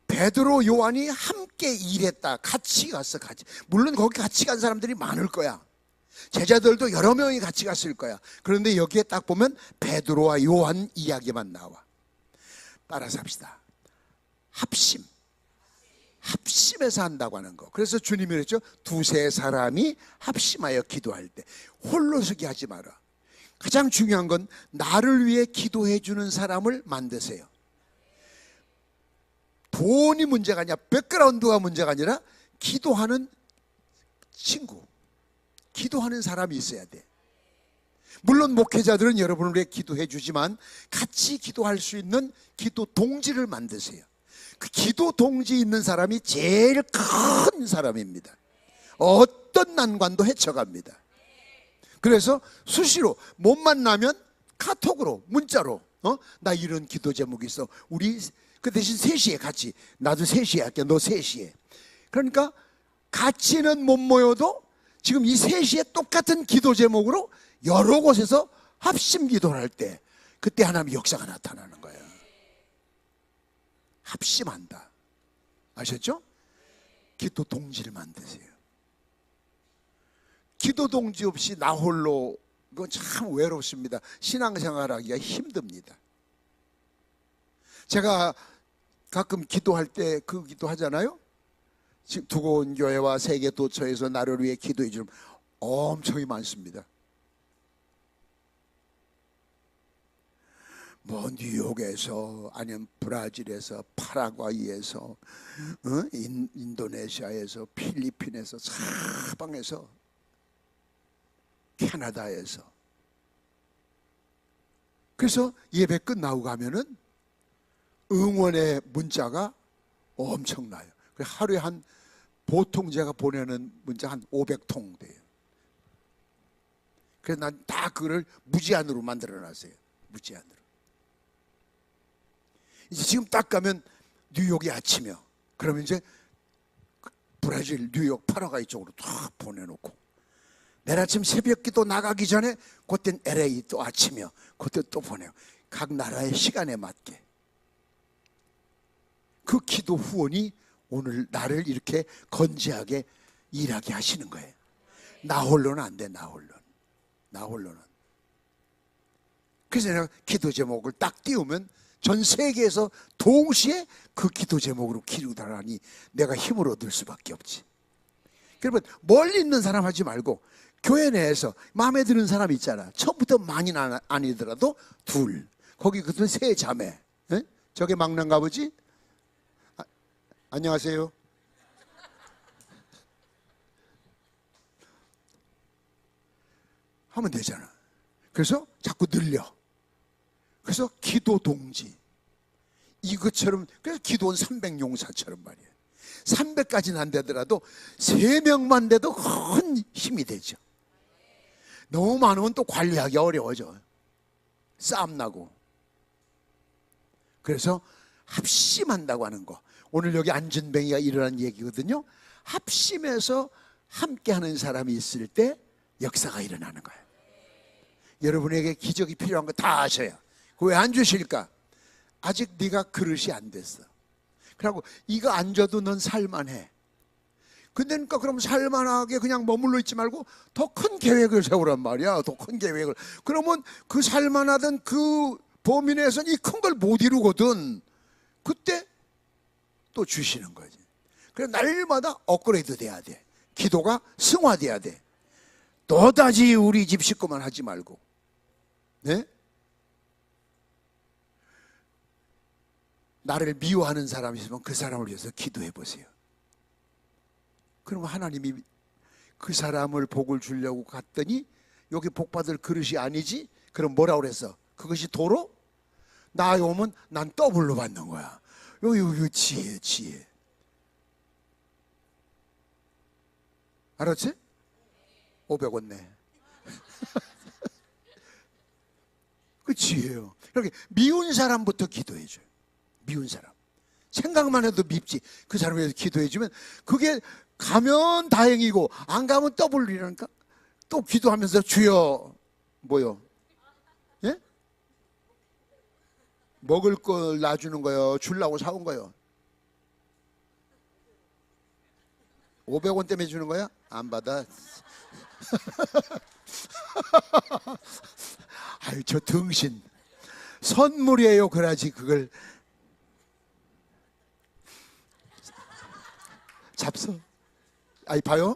베드로, 요한이 함께 일했다. 같이 갔어. 같이. 물론 거기 같이 간 사람들이 많을 거야. 제자들도 여러 명이 같이 갔을 거야. 그런데 여기에 딱 보면 베드로와 요한 이야기만 나와. 따라서 합시다. 합심. 합심해서 한다고 하는 거. 그래서 주님이 그랬죠. 2-3 사람이 합심하여 기도할 때 홀로서기 하지 마라. 가장 중요한 건 나를 위해 기도해 주는 사람을 만드세요. 돈이 문제가 아니라 백그라운드가 문제가 아니라 기도하는 친구, 기도하는 사람이 있어야 돼. 물론 목회자들은 여러분을 위해 기도해 주지만 같이 기도할 수 있는 기도 동지를 만드세요. 그 기도 동지 있는 사람이 제일 큰 사람입니다. 어떤 난관도 헤쳐갑니다. 그래서 수시로 못 만나면 카톡으로, 문자로, 나 이런 기도 제목이 있어. 우리 그 대신 3시에 같이, 나도 3시에 할게, 너 3시에. 그러니까 같이는 못 모여도 지금 이 3시에 똑같은 기도 제목으로 여러 곳에서 합심 기도를 할 때 그때 하나님의 역사가 나타나는 거예요. 합심한다. 아셨죠? 기도 동지를 만드세요. 기도 동지 없이 나 홀로, 그건 참 외롭습니다. 신앙생활하기가 힘듭니다. 제가 가끔 기도할 때 그 기도 하잖아요. 지금 두고온 교회와 세계 도처에서 나를 위해 기도해 주는 엄청이 많습니다. 뭐 뉴욕에서, 아니면 브라질에서, 파라과이에서, 인도네시아에서, 필리핀에서, 사방에서, 캐나다에서. 그래서 예배 끝나고 가면은 응원의 문자가 엄청나요. 하루에 보통 제가 보내는 문자 한 500통 돼요. 그래서 난 다 그걸 무제한으로 만들어 놨어요. 무제한으로. 이제 지금 딱 가면 뉴욕이 아침이요. 그러면 이제 브라질, 뉴욕, 파라과이 쪽으로 탁 보내놓고, 내일 아침 새벽 기도 나가기 전에 그땐 LA 또 아침이요. 그때 또 보내요. 각 나라의 시간에 맞게. 그 기도 후원이 오늘 나를 이렇게 건재하게 일하게 하시는 거예요. 나 홀로는 안 돼. 나 홀로는. 그래서 내가 기도 제목을 딱 띄우면 전 세계에서 동시에 그 기도 제목으로 기도하니 내가 힘을 얻을 수밖에 없지. 그러면 멀리 있는 사람 하지 말고 교회 내에서 마음에 드는 사람 있잖아. 처음부터 많이는 아니더라도 둘, 거기 그것은 세 자매. 에? 저게 막내인가 보지? 안녕하세요. 하면 되잖아. 그래서 자꾸 늘려. 그래서 기도 동지. 이것처럼, 그래서 기도원 300용사처럼 말이에요. 300까지는 안 되더라도 3명만 돼도 큰 힘이 되죠. 너무 많으면 또 관리하기 어려워져. 싸움 나고. 그래서 합심한다고 하는 거. 오늘 여기 안전뱅이가 일어난 얘기거든요. 합심해서 함께하는 사람이 있을 때 역사가 일어나는 거예요. 여러분에게 기적이 필요한 거 다 아셔야. 왜 안 주실까? 아직 네가 그릇이 안 됐어. 그리고 이거 안 줘도 넌 살만해. 근데 그러니까 그럼 살만하게 그냥 머물러 있지 말고 더 큰 계획을 세우란 말이야. 더 큰 계획을. 그러면 그 살만하던 그 범위 내에서는 이 큰 걸 못 이루거든. 그때 또 주시는 거지. 그래서 날마다 업그레이드 돼야 돼. 기도가 승화돼야 돼. 또다시 우리 집 식구만 하지 말고. 네? 나를 미워하는 사람이 있으면 그 사람을 위해서 기도해 보세요. 그러면 하나님이 그 사람을 복을 주려고 갔더니 여기 복 받을 그릇이 아니지? 그럼 뭐라고 그랬어? 그것이 도로? 나에 오면 난 더블로 받는 거야. 여기 지혜. 알았지? 500원 내. 그 지혜예요. 이렇게 미운 사람부터 기도해줘요. 미운 사람. 생각만 해도 밉지. 그 사람에 대해서 기도해주면 그게 가면 다행이고 안 가면 더블이라니까. 또 기도하면서 주여 뭐요? 예? 먹을 걸 놔주는 거요? 주려고 사온 거요? 500원 때문에 주는 거야? 안 받아. 아유 저 등신 선물이에요. 그러지 그걸 잡서. 아이 봐요.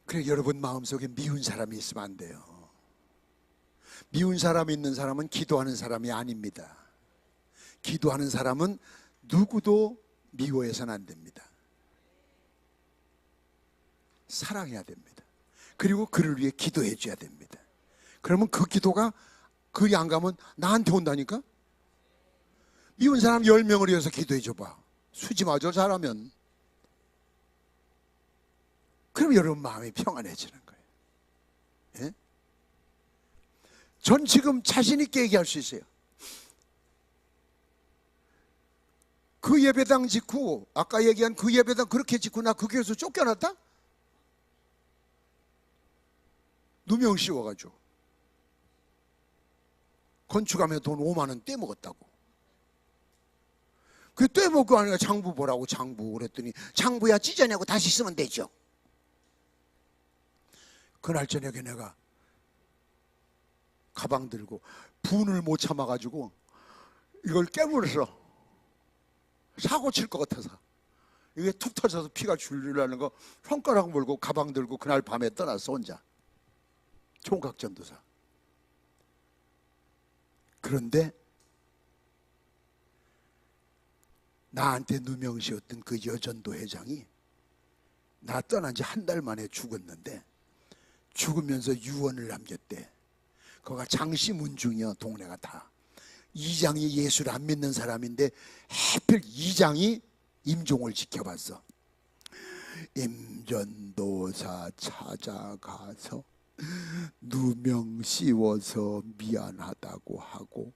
그래 여러분 마음속에 미운 사람이 있으면 안 돼요. 미운 사람이 있는 사람은 기도하는 사람이 아닙니다. 기도하는 사람은 누구도 미워해서는 안 됩니다. 사랑해야 됩니다. 그리고 그를 위해 기도해 줘야 됩니다. 그러면 그 기도가 그리 안 가면 나한테 온다니까. 미운 사람 10명을 위해서 기도해 줘봐. 수지마저 잘하면 그럼 여러분 마음이 평안해지는 거예요. 예? 전 지금 자신 있게 얘기할 수 있어요. 그 예배당 직후, 아까 얘기한 그 예배당 그렇게 직후 나 그 교회에서 쫓겨났다? 누명 씌워가지고 건축하며 돈 5만 원 떼먹었다고. 그 떼먹고 하니까 장부 보라고. 장부 그랬더니 장부야 찢어내고 다시 쓰면 되죠. 그날 저녁에 내가 가방 들고 분을 못 참아가지고 이걸 깨물어서 사고 칠 것 같아서 이게 툭 터져서 피가 줄줄나는 거 손가락 물고 가방 들고 그날 밤에 떠났어 혼자. 총각전도사. 그런데 나한테 누명 씌웠던 그 여전도 회장이 나 떠난 지 한 달 만에 죽었는데 죽으면서 유언을 남겼대. 거기가 장씨문중이야. 동네가 다. 이장이 예수를 안 믿는 사람인데 하필 이장이 임종을 지켜봤어. 임전도사 찾아가서 누명 씌워서 미안하다고 하고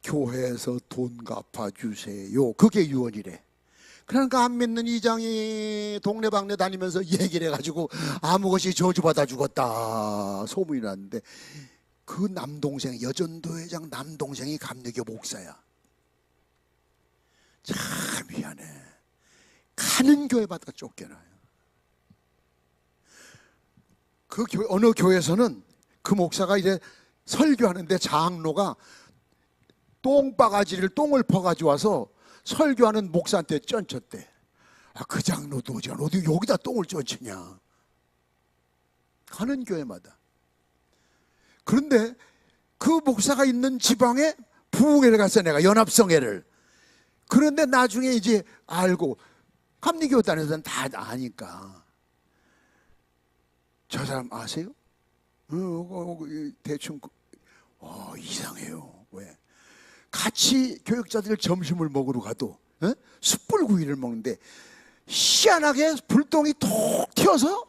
교회에서 돈 갚아주세요. 그게 유언이래. 그러니까 안 믿는 이장이 동네방네 다니면서 얘기를 해가지고 아무것이 저주받아 죽었다 소문이 났는데 그 남동생, 여전도 회장 남동생이 감리교 목사야. 참 미안해. 가는 교회마다 쫓겨나요. 그 교회, 어느 교회에서는 그 목사가 이제 설교하는데 장로가 똥바가지를 똥을 퍼가지고 와서 설교하는 목사한테 쩐쳤대. 아, 그 장로도 어디 여기다 똥을 쩐치냐. 가는 교회마다. 그런데 그 목사가 있는 지방에 부흥회를 갔어. 내가 연합성회를. 그런데 나중에 이제 알고 감리교 다니는 다 아니까 저 사람 아세요? 대충 이상해요. 왜? 같이 교육자들 점심을 먹으러 가도 숯불구이를 먹는데 희한하게 불똥이 톡 튀어서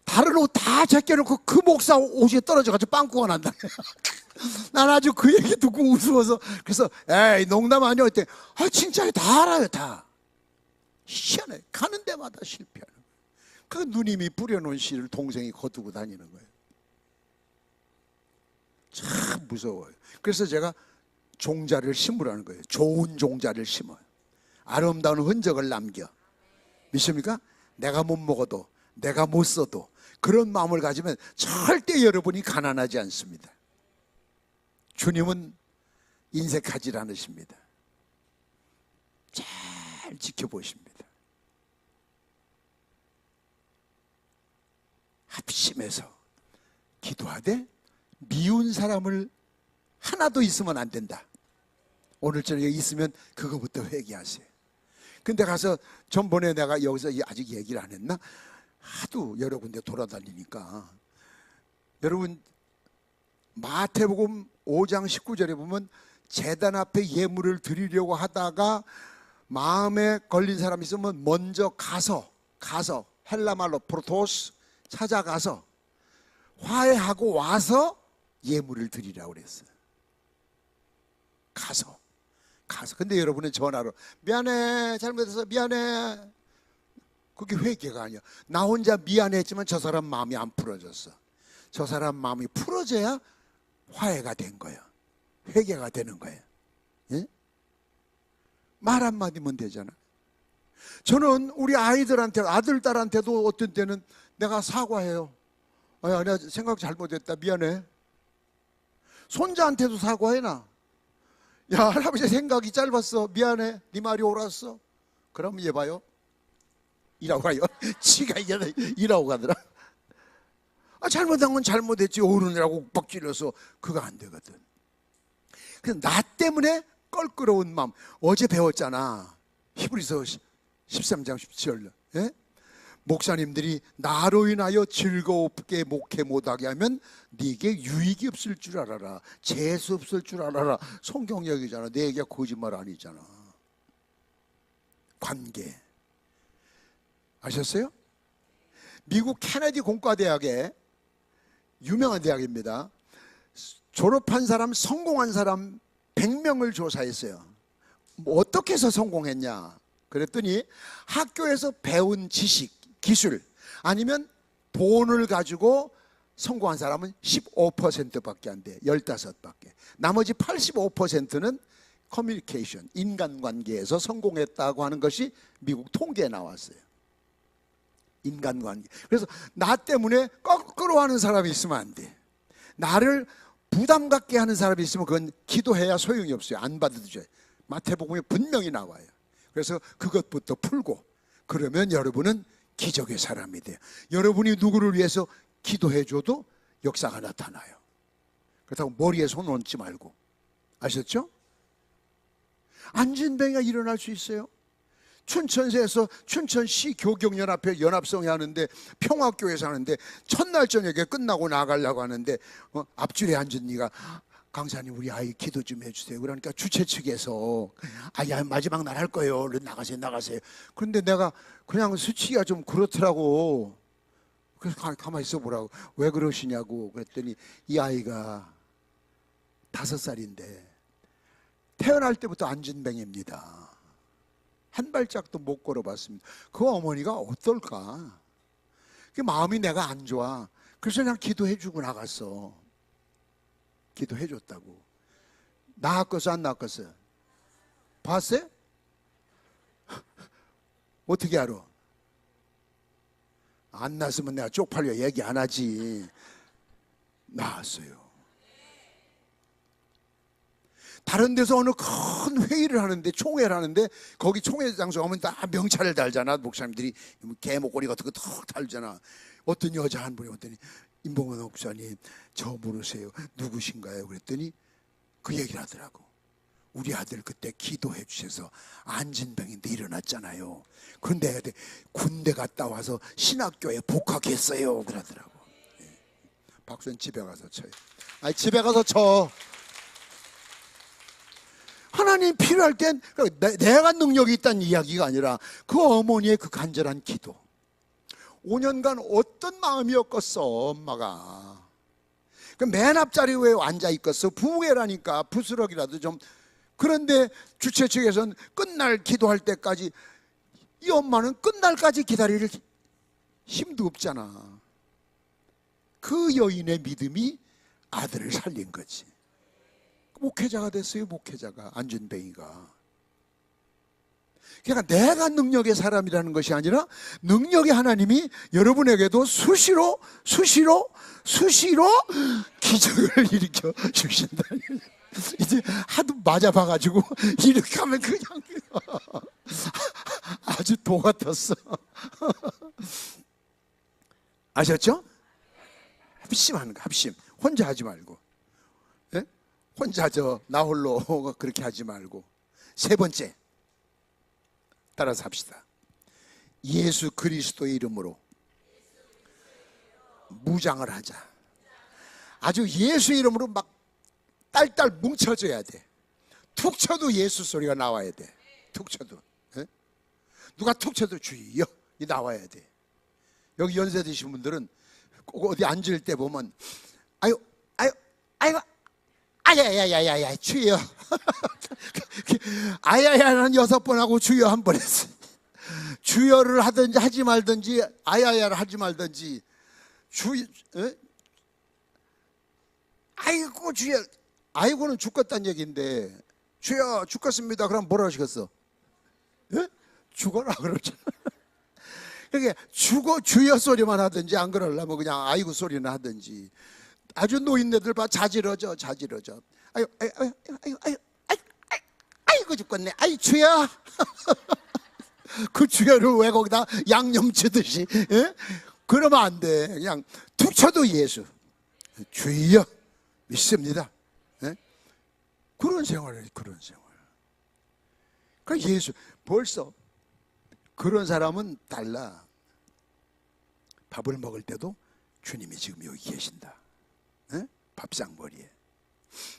다른 옷 다 제껴놓고 그 목사 옷이 떨어져가지고 빵꾸가 난다. 난 아주 그 얘기 듣고 우스워서 그래서 에이 농담 아니야 했더니 아 진짜 다 알아요 다. 희한해. 가는 데마다 실패하는 거예요. 그 누님이 뿌려놓은 씨를 동생이 거두고 다니는 거예요. 참 무서워요. 그래서 제가 종자를 심으라는 거예요. 좋은 종자를 심어요. 아름다운 흔적을 남겨. 믿습니까? 내가 못 먹어도 내가 못 써도 그런 마음을 가지면 절대 여러분이 가난하지 않습니다. 주님은 인색하지 않으십니다. 잘 지켜보십니다. 합심해서 기도하되 미운 사람을 하나도 있으면 안 된다. 오늘 저녁에 있으면 그거부터 회개하세요. 근데 가서 전번에 내가 여기서 아직 얘기를 안 했나? 하도 여러 군데 돌아다니니까 여러분 마태복음 5장 19절에 보면 제단 앞에 예물을 드리려고 하다가 마음에 걸린 사람이 있으면 먼저 가서 헬라말로 프로토스 찾아가서 화해하고 와서 예물을 드리라고 그랬어요. 가서 근데 여러분은 전화로 미안해 잘못해서 미안해. 그게 회개가 아니야. 나 혼자 미안했지만 저 사람 마음이 안 풀어졌어. 저 사람 마음이 풀어져야 화해가 된 거야. 회개가 되는 거야. 예? 말 한마디면 되잖아. 저는 우리 아이들한테 아들 딸한테도 어떤 때는 내가 사과해요. 야, 내가 생각 잘못했다 미안해. 손자한테도 사과해 나. 야 할아버지 생각이 짧았어 미안해. 네 말이 옳았어. 그럼 얘 봐요. 이라고 가요. 지가 이라고 가더라. 잘못한 건 잘못했지 어른이라고 욱박질러서 그거 안 되거든. 그래서 나 때문에 껄끄러운 마음. 어제 배웠잖아. 히브리서 13장 17절. 예? 목사님들이 나로 인하여 즐겁게 목회 못하게 하면 네게 유익이 없을 줄 알아라. 재수 없을 줄 알아라. 성경 얘기잖아. 내 얘기가 거짓말 아니잖아. 관계. 아셨어요? 미국 케네디 공과대학에 유명한 대학입니다. 졸업한 사람, 성공한 사람 100명을 조사했어요. 뭐 어떻게 해서 성공했냐 그랬더니 학교에서 배운 지식, 기술 아니면 돈을 가지고 성공한 사람은 15%밖에 안 돼. 15밖에. 나머지 85%는 커뮤니케이션, 인간관계에서 성공했다고 하는 것이 미국 통계에 나왔어요. 인간관계. 그래서 나 때문에 거꾸로 하는 사람이 있으면 안 돼. 나를 부담 갖게 하는 사람이 있으면 그건 기도해야 소용이 없어요. 안 받아줘요. 마태복음에 분명히 나와요. 그래서 그것부터 풀고 그러면 여러분은 기적의 사람이 돼요. 여러분이 누구를 위해서 기도해줘도 역사가 나타나요. 그렇다고 머리에 손 얹지 말고. 아셨죠? 안진뱅이가 일어날 수 있어요. 춘천시에서 춘천시 교경연합회 연합성회 하는데 평화교회에서 하는데 첫날 저녁에 끝나고 나가려고 하는데 앞줄에 앉은 네가 강사님 우리 아이 기도 좀 해주세요. 그러니까 주최 측에서 아야 마지막 날 할 거예요. 얼른 나가세요. 그런데 내가 그냥 수치가 좀 그렇더라고. 그래서 가만히 있어 보라고. 왜 그러시냐고 그랬더니 이 아이가 5살인데 태어날 때부터 안진뱅입니다. 한 발짝도 못 걸어봤습니다. 그 어머니가 어떨까? 그 마음이 내가 안 좋아. 그래서 그냥 기도해주고 나갔어. 기도해줬다고. 낳았겠어 안 낳았겠어요? 봤어요? 어떻게 알아? 안 낳았으면 내가 쪽팔려 얘기 안 하지. 낳았어요. 다른 데서 어느 큰 회의를 하는데 총회를 하는데 거기 총회 장소 가면 다 명찰을 달잖아. 목사님들이 개목걸이 같은 거 턱 달잖아. 어떤 여자 한 분이 왔더니 임봉원 목사님 저 모르세요? 누구신가요? 그랬더니 그 얘기를 하더라고. 우리 아들 그때 기도해 주셔서 안진병인데 일어났잖아요. 그런데 군대 갔다 와서 신학교에 복학했어요. 그러더라고. 박수는 집에 가서 쳐요. 아니 집에 가서 쳐. 하나님 필요할 땐 내가 능력이 있다는 이야기가 아니라 그 어머니의 그 간절한 기도. 5년간 어떤 마음이었겠어 엄마가. 그 맨 앞자리에 앉아 있겠어. 부흥회라니까 부스럭이라도 좀. 그런데 주최 측에서는 끝날 기도할 때까지 이 엄마는 끝날까지 기다릴 힘도 없잖아. 그 여인의 믿음이 아들을 살린 거지. 목회자가 됐어요. 목회자가 안진뱅이가. 그러니까 내가 능력의 사람이라는 것이 아니라 능력의 하나님이 여러분에게도 수시로 기적을 일으켜 주신다. 이제 하도 맞아봐가지고 이렇게 하면 그냥 아주 도 같았어. 아셨죠? 합심하는 거. 합심. 혼자 하지 말고. 예? 혼자 나 홀로 그렇게 하지 말고. 세 번째, 따라서 합시다. 예수 그리스도의 이름으로 무장을 하자. 아주 예수 이름으로 막 딸딸 뭉쳐져야 돼. 툭 쳐도 예수 소리가 나와야 돼. 툭 쳐도. 예? 누가 툭 쳐도 주여 이 나와야 돼. 여기 연세 드신 분들은 꼭 어디 앉을 때 보면 아유 아야야야야야 주여 아야야는 6번 하고 주여 한 번 했어. 주여를 하든지 하지 말든지 아야야를 하지 말든지 아이고 주여. 아이고는 죽겠다는 얘기인데 주여 죽겠습니다 그럼 뭐라 하시겠어? 예? 죽어라 그러잖아. 그러니까 죽어 주여 소리만 하든지 안 그러려면 그냥 아이고 소리는 하든지. 아주 노인네들 봐 자지러져. 아이고 죽겠네. 아이 주여. 그 주여를 왜 거기다 양념 치듯이 예? 그러면 안 돼. 그냥 툭 쳐도 예수 주여 믿습니다. 예? 그런 생활을 그런 생활. 그러니까 예수 벌써 그런 사람은 달라. 밥을 먹을 때도 주님이 지금 여기 계신다. 예? 밥상머리에.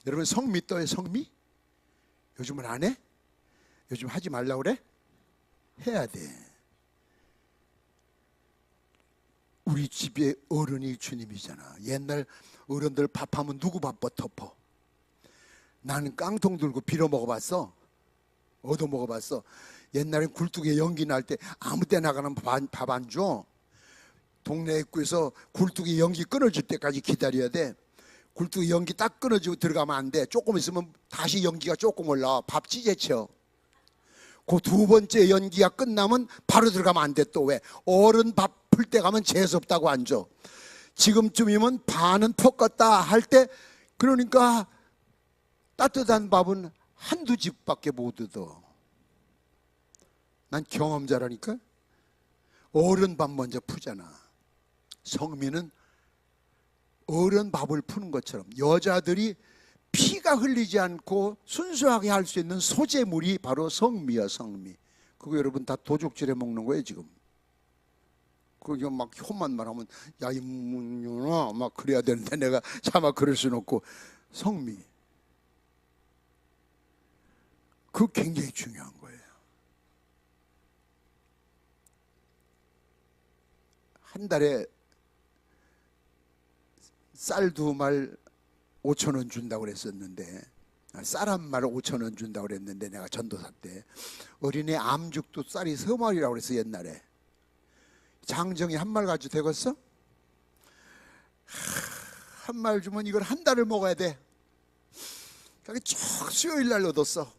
여러분 성미 떠요 성미? 요즘은 안 해? 요즘 하지 말라고 그래? 해야 돼. 우리 집에 어른이 주님이잖아. 옛날 어른들 밥하면 누구 밥부터 덮어? 나는 깡통 들고 빌어 먹어봤어. 얻어 먹어봤어. 옛날엔 굴뚝에 연기 날 때 아무 때 나가는 밥 안 줘. 동네 입구에서 굴뚝에 연기 끊어질 때까지 기다려야 돼. 굴뚝에 연기 딱 끊어지고 들어가면 안 돼. 조금 있으면 다시 연기가 조금 올라와. 밥 찢어쳐. 그 두 번째 연기가 끝나면 바로 들어가면 안 돼. 또 왜? 어른 밥 풀 때 가면 재수없다고 안 줘. 지금쯤이면 반은 퍽었다 할 때, 그러니까 따뜻한 밥은 한두 집밖에 못 얻어. 난 경험자라니까. 어른 밥 먼저 푸잖아. 성미는 어른 밥을 푸는 것처럼 여자들이 피가 흘리지 않고 순수하게 할 수 있는 소재물이 바로 성미야. 성미. 그거 여러분 다 도둑질해 먹는 거예요 지금. 그거 막 혀만 말하면 야 이문유나 막 그래야 되는데 내가 차마 그럴 수는 없고. 성미, 그거 굉장히 중요한 거예요. 한 달에 쌀 2말 5,000원 준다고 그랬었는데, 쌀 1말 5,000원 준다고 그랬는데, 내가 전도사 때 어린애 암죽도 쌀이 3마리라고 그랬어. 옛날에 장정이 1말 가지고 되겠어? 1말 주면 이걸 한 달을 먹어야 돼. 그게 쭉 수요일 날 얻었어.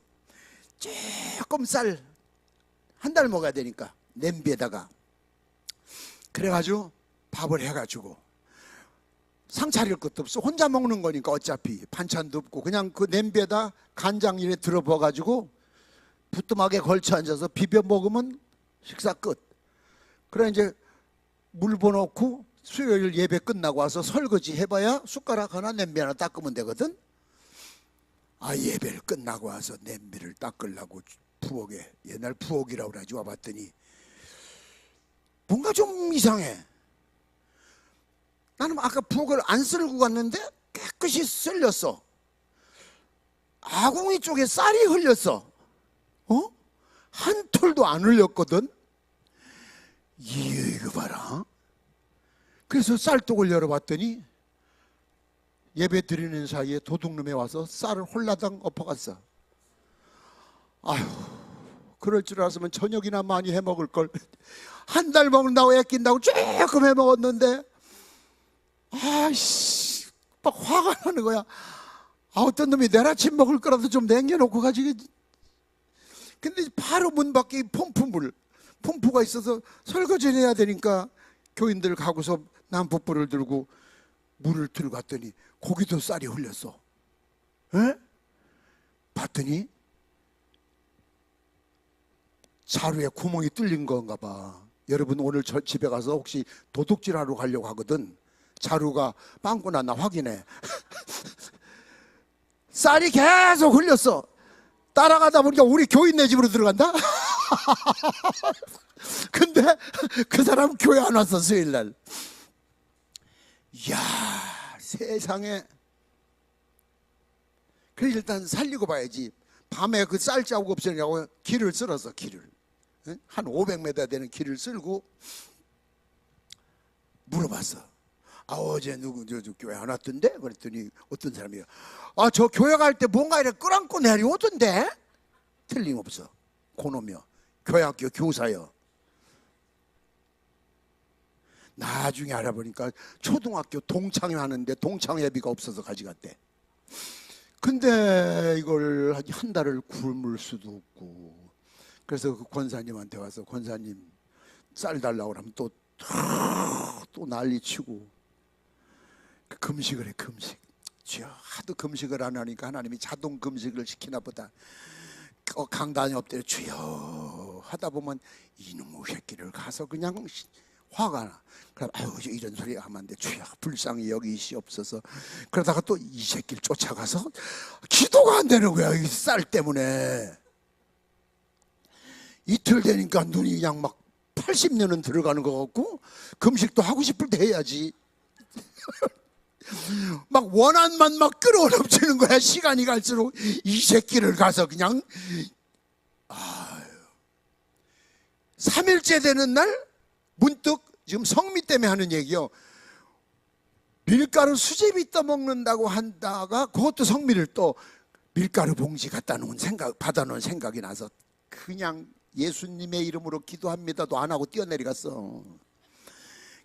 조금 쌀 한 달 먹어야 되니까 냄비에다가. 그래가지고 밥을 해가지고 상 차릴 것도 없어. 혼자 먹는 거니까 어차피 반찬도 없고 그냥 그 냄비에다 간장 이래 들어부어가지고 부뚜막에 걸쳐 앉아서 비벼 먹으면 식사 끝. 그래 이제 물 부어놓고 수요일 예배 끝나고 와서 설거지 해봐야 숟가락 하나 냄비 하나 닦으면 되거든. 아, 예배를 끝나고 와서 냄비를 닦으려고 부엌에, 옛날 부엌이라고 그러지, 와봤더니 뭔가 좀 이상해. 나는 아까 부엌을 안 쓸고 갔는데 깨끗이 쓸렸어. 아궁이 쪽에 쌀이 흘렸어. 한 톨도 안 흘렸거든. 이거 봐라. 그래서 쌀독을 열어봤더니 예배 드리는 사이에 도둑놈이 와서 쌀을 홀라당 엎어갔어. 아휴, 그럴 줄 알았으면 저녁이나 많이 해먹을 걸. 한 달 먹는다고 애낀다고 조금 해먹었는데, 아이씨, 막 화가 나는 거야. 아, 어떤 놈이 내일 아침 먹을 거라도 좀 남겨놓고 가지. 근데 바로 문 밖에 펌프가 있어서 설거지를 해야 되니까 교인들 가고서 난폭불을 들고 물을 들고 갔더니 거기도 쌀이 흘렸어. 에? 봤더니 자루에 구멍이 뚫린 건가 봐. 여러분 오늘 저 집에 가서 혹시 도둑질하러 가려고 하거든. 자루가 빵꾸나 나 확인해. 쌀이 계속 흘렸어. 따라가다 보니까 우리 교인네 집으로 들어간다. 근데 그 사람 교회 안 왔어. 수요일날. 이야, 세상에. 그래 일단 살리고 봐야지. 밤에 그 쌀 자국 없으려고 길을 쓸었어. 길을 한 500m 되는 길을 쓸고 물어봤어. 아, 어제 누구 저 교회 안 왔던데? 그랬더니 어떤 사람이요. 아, 저 교회 갈 때 뭔가 이렇게 끌안고 내려오던데? 틀림없어. 고놈이요. 교회학교 교사요. 나중에 알아보니까 초등학교 동창회 하는데 동창회비가 없어서 가져갔대. 근데 이걸 한 달을 굶을 수도 없고, 그래서 그 권사님한테 와서 권사님 쌀 달라고 하면 또 난리치고 금식을 해. 금식. 주여, 하도 금식을 안 하니까 하나님이 자동 금식을 시키나 보다. 강단이 엎드려 주여 하다 보면 이놈의 새끼를 가서 그냥 화가 나. 그럼 아유 이런 소리 하면 안 돼. 주여 불쌍히 여기시옵소서. 그러다가 또 이 새끼를 쫓아가서 기도가 안 되는 거야. 이 쌀 때문에. 이틀 되니까 눈이 그냥 막 80년은 들어가는 것 같고, 금식도 하고 싶을 때 해야지. 막 원한만 막 끌어넘치는 거야. 시간이 갈수록 이 새끼를 가서 그냥. 아유. 3일째 되는 날 문득, 지금 성미 때문에 하는 얘기요, 밀가루 수제비 떠먹는다고 한다가 그것도 성미를 또 밀가루 봉지 갖다 놓은 생각, 받아 놓은 생각이 나서 그냥 예수님의 이름으로 기도합니다도 안 하고 뛰어내려갔어.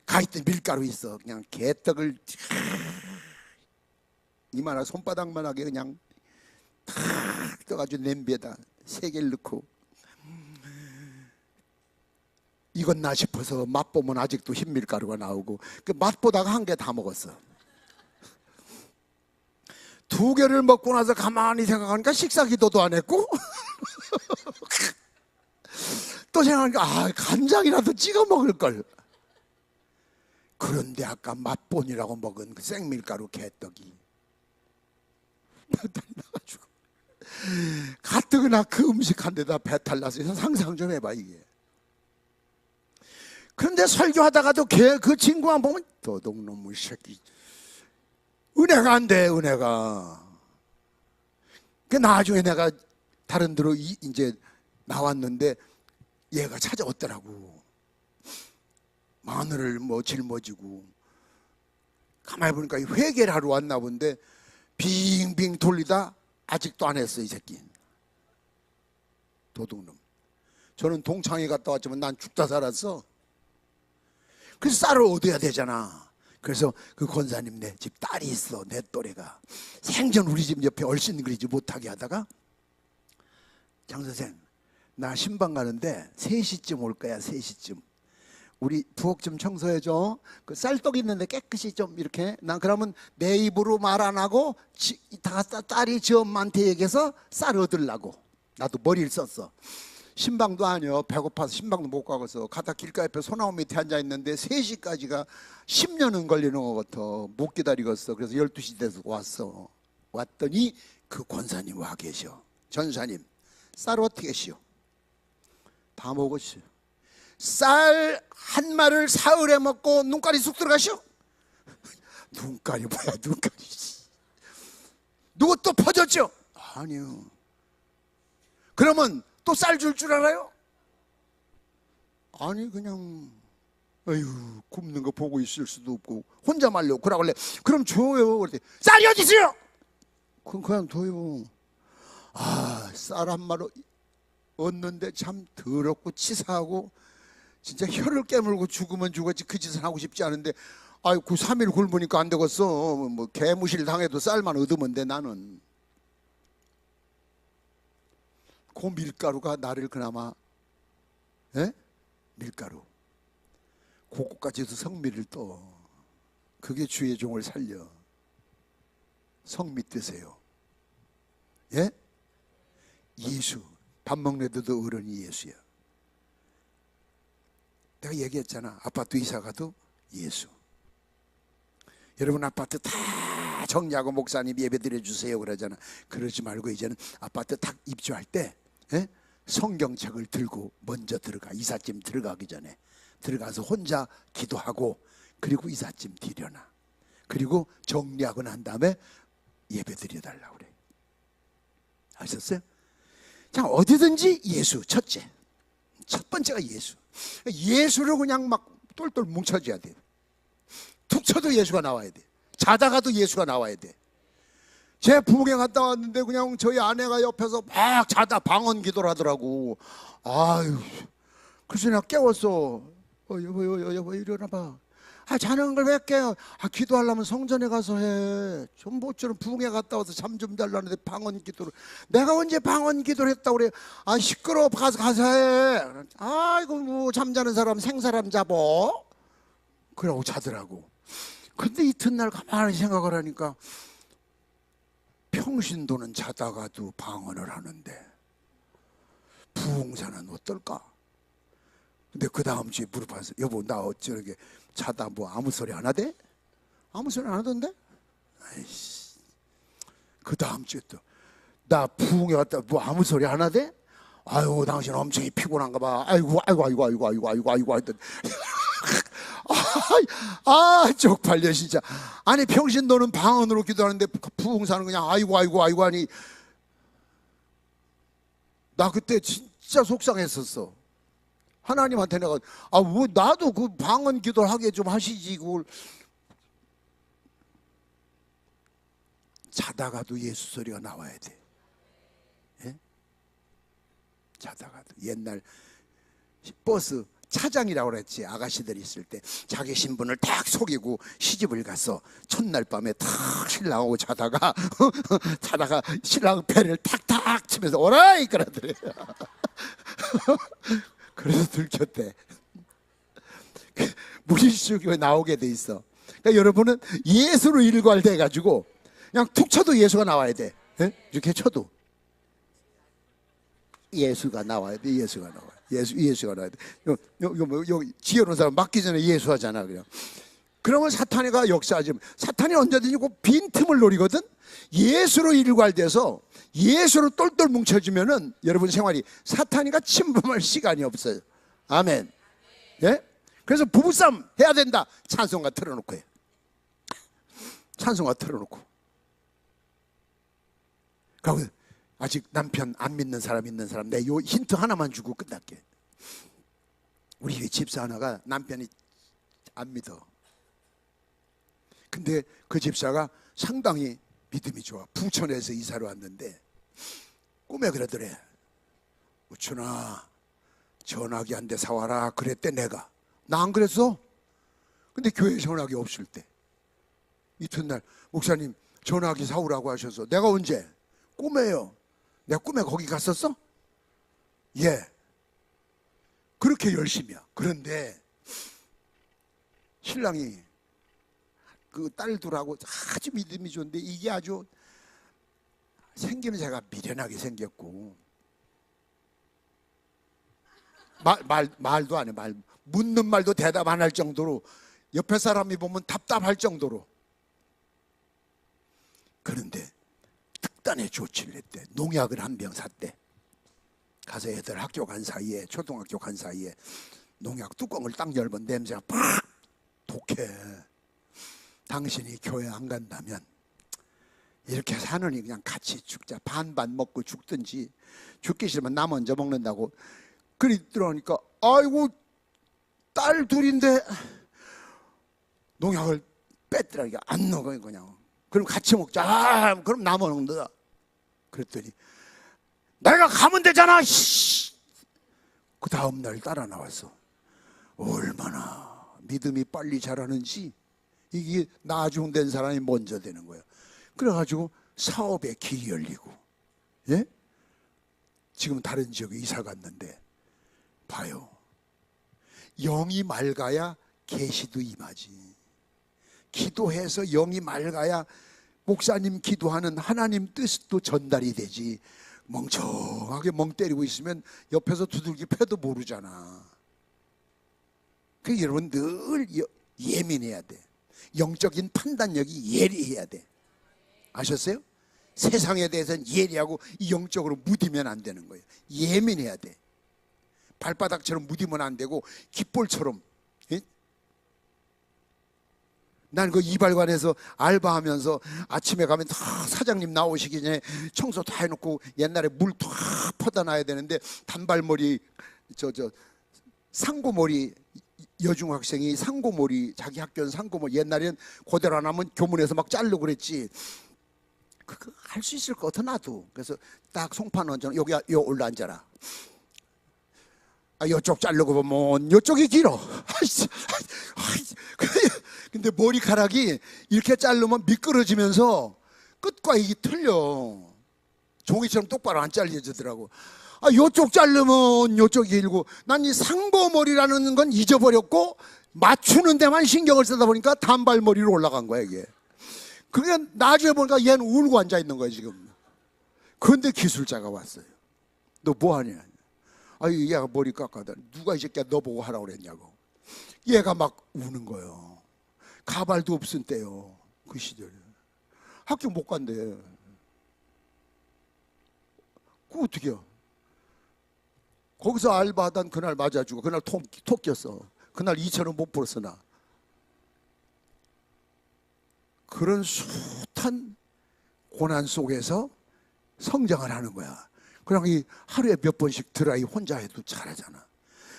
가있던 밀가루 있어. 그냥 개떡을 이만한 손바닥만하게 그냥 탁 떠가지고 냄비에다 3개를 넣고 익었나 싶어서 맛보면 아직도 흰 밀가루가 나오고, 그 맛보다가 1개 다 먹었어. 2개를 먹고 나서 가만히 생각하니까 식사 기도도 안 했고 또 생각하니까 간장이라도 찍어 먹을 걸. 그런데 아까 맛본이라고 먹은 그 생밀가루 개떡이 배탈이 나가지고 가뜩이나 그 음식 한 데다 배탈 나서 상상 좀 해봐 이게. 그런데 설교하다가도 그 친구만 보면 도둑놈의 새끼, 은혜가 안 돼, 은혜가. 그 나중에 내가 다른 데로 이제 나왔는데 얘가 찾아왔더라고. 마늘을 뭐 짊어지고. 가만히 보니까 회개를 하러 왔나 본데 빙빙 돌리다 아직도 안 했어 이 새끼. 도둑놈. 저는 동창회 갔다 왔지만 난 죽다 살았어. 그래서 쌀을 얻어야 되잖아. 그래서 그 권사님 집 딸이 있어. 내 또래가 생전 우리 집 옆에 얼씬거리지 못하게 하다가, 장 선생 나 신방 가는데 3시쯤 올 거야. 3시쯤 우리 부엌 좀 청소해줘. 그 쌀떡 있는데 깨끗이 좀 이렇게. 난 그러면 내 입으로 말 안 하고 딸이 지 엄마한테 얘기해서 쌀 얻으려고 나도 머리를 썼어. 신방도 아니요, 배고파서 신방도 못 가고서 가다 길가 옆에 소나무 밑에 앉아있는데 3시까지가 10년은 걸리는 것 같아. 못 기다리겠어. 그래서 12시 돼서 왔어. 왔더니 그 권사님 와 계셔. 전사님 쌀 어떻게 시오? 다 먹었어요. 쌀 한 마를 사흘에 먹고 눈깔이 쑥 들어가시오? 눈깔이 뭐야 눈깔이. 누구 또 퍼졌죠? 아니요. 그러면 또 쌀 줄 알아요? 아니 그냥 아유 굽는 거 보고 있을 수도 없고 혼자 말려. 그러고 그래 그럼 줘요. 그랬더니 쌀이 어디 있어요? 그냥 둬요. 쌀 한 마리 얻는데 참 더럽고 치사하고 진짜 혀를 깨물고 죽으면 죽었지 그 짓은 하고 싶지 않은데, 그 3일 굶으니까 안 되겠어. 뭐 개무실 당해도 쌀만 얻으면 돼. 나는 그 밀가루가 나를 그나마, 밀가루 그것까지도 성미를 떠. 그게 주의 종을 살려. 성미 뜨세요. 예? 예수. 밥 먹는 데도 어른이 예수야. 내가 얘기했잖아. 아파트 이사 가도 예수. 여러분 아파트 다 정리하고 목사님 예배 드려주세요 그러잖아. 그러지 말고 이제는 아파트 딱 입주할 때 성경책을 들고 먼저 들어가. 이삿짐 들어가기 전에 들어가서 혼자 기도하고, 그리고 이삿짐 드려놔. 그리고 정리하고 난 다음에 예배 드려달라고 그래. 아셨어요? 자, 어디든지 예수. 첫째, 첫 번째가 예수. 예수를 그냥 막 똘똘 뭉쳐줘야 돼. 툭 쳐도 예수가 나와야 돼. 자다가도 예수가 나와야 돼. 제 부엌에 갔다 왔는데 그냥 저희 아내가 옆에서 막 자다 방언 기도를 하더라고. 아유, 그래서 내가 깨웠어. 여보 일어나봐. 자는 걸 왜 깨요? 기도하려면 성전에 가서 해. 좀 모처럼 부흥회 갔다 와서 잠 좀 자려는데 방언 기도를. 내가 언제 방언 기도를 했다고 그래. 시끄러워. 가서 해. 이거 뭐 잠자는 사람 생사람 잡어. 그러고 자더라고. 근데 이튿날 가만히 생각을 하니까 평신도는 자다가도 방언을 하는데 부흥사는 어떨까? 근데 그 다음 주에 물어봤어. 여보 나 어쩌게 자다 뭐 아무 소리 안 하대? 아무 소리 안 하던데? 아이씨. 그 다음 주에 또 나 부흥에 왔다 뭐 아무 소리 안 하대? 아유 당신 엄청 피곤한가 봐. 아이고 하여튼 쪽팔려 진짜. 아니 평신도는 방언으로 기도하는데 부흥사는 그냥 아이고 하니. 나 그때 진짜 속상했었어. 하나님한테 내가 뭐 나도 그 방언 기도를 하게 좀 하시지. 그걸 자다가도 예수 소리가 나와야 돼. 예? 자다가도. 옛날 버스 차장이라고 그랬지. 아가씨들이 있을 때 자기 신분을 딱 속이고 시집을 가서 첫날 밤에 탁 신랑하고 자다가 자다가 신랑 배를 탁탁 치면서 오라이 그러더래. 그래서 들켰대. 무리수교에 나오게 돼 있어. 그러니까 여러분은 예수로 일괄돼 가지고 그냥 툭 쳐도 예수가 나와야 돼. 예? 이렇게 쳐도 예수가 나와야 돼. 예수가 나와. 예수가 나와야 돼. 여기 지혜로운 사람 맞기 전에 예수 하잖아. 그냥. 그러면 사탄이가 역사하지. 사탄이 언제든지 그 빈틈을 노리거든. 예수로 일괄돼서 예수로 똘똘 뭉쳐지면은 여러분 생활이 사탄이가 침범할 시간이 없어요. 아멘. 예? 그래서 부부싸움 해야 된다. 찬송가 틀어놓고 해. 찬송가 틀어놓고. 그리고 아직 남편 안 믿는 사람 있는 사람 내 요 힌트 하나만 주고 끝날게. 우리 집사 하나가 남편이 안 믿어. 근데 그 집사가 상당히 믿음이 좋아. 풍천에서 이사를 왔는데 꿈에 그러더래. 우춘아 전화기 한 대 사와라 그랬대. 내가 나 안 그랬어? 근데 교회 전화기 없을 때 이튿날 목사님 전화기 사오라고 하셔서 내가 언제? 꿈에요. 내가 꿈에 거기 갔었어? 예. 그렇게 열심이야. 그런데 신랑이 그 딸들하고 아주 믿음이 좋은데 이게 아주 생기는 제가 미련하게 생겼고 말도 안 해. 묻는 말도 대답 안 할 정도로 옆에 사람이 보면 답답할 정도로. 그런데 특단의 조치를 했대. 농약을 한 병 샀대. 가서 애들 학교 간 사이에 초등학교 간 사이에 농약 뚜껑을 딱 열면 냄새가 팍 독해. 당신이 교회 안 간다면 이렇게 사느니 그냥 같이 죽자. 반반 먹고 죽든지 죽기 싫으면 나 먼저 먹는다고. 그리 들어오니까 아이고 딸 둘인데 농약을 뺐더라니까. 안 먹어요 그냥. 그럼 같이 먹자. 그럼 나 먹는다. 그랬더니 내가 가면 되잖아. 그 다음 날 따라 나와서 얼마나 믿음이 빨리 자라는지. 이게 나중된 사람이 먼저 되는 거예요. 그래가지고 사업에 길이 열리고, 예? 지금 다른 지역에 이사 갔는데 봐요. 영이 맑아야 계시도 임하지. 기도해서 영이 맑아야 목사님 기도하는 하나님 뜻도 전달이 되지. 멍청하게 멍 때리고 있으면 옆에서 두들기 패도 모르잖아. 그러니까 여러분 늘 예민해야 돼. 영적인 판단력이 예리해야 돼. 아셨어요? 세상에 대해서는 예리하고 영적으로 무디면 안 되는 거예요. 예민해야 돼. 발바닥처럼 무디면 안 되고 깃볼처럼. 예? 난 그 이발관에서 알바하면서 아침에 가면 다 사장님 나오시기 전에 청소 다 해놓고 옛날에 물 다 퍼다 놔야 되는데 단발머리 상고머리 여중학생이 상고머리 자기 학교는 상고머리 옛날에는 그대로 안 하면 교문에서 막 자르고 그랬지. 그거 할 수 있을 것 같아 나도. 그래서 딱 송판 얹어 여기 올라 앉아라. 이쪽 자르고 보면 이쪽이 길어. 근데 머리카락이 이렇게 자르면 미끄러지면서 끝과 이게 틀려. 종이처럼 똑바로 안 잘려지더라고. 이쪽 자르면 이쪽이 길고 난 이 상고머리라는 건 잊어버렸고 맞추는 데만 신경을 쓰다 보니까 단발머리로 올라간 거야 이게. 그게 나중에 보니까 얘는 울고 앉아 있는 거야 지금. 그런데 기술자가 왔어요. 너 뭐 하냐? 얘가 머리 깎아다. 누가 이 새끼야 너 보고 하라고 그랬냐고. 얘가 막 우는 거예요. 가발도 없은 때요. 그 시절에. 학교 못 간대. 그거 어떡해요? 거기서 알바하던 그날 맞아주고 그날 톡 꼈어. 그날 2,000원 못 벌었어 나. 그런 숱한 고난 속에서 성장을 하는 거야. 그냥 이 하루에 몇 번씩 드라이 혼자 해도 잘하잖아.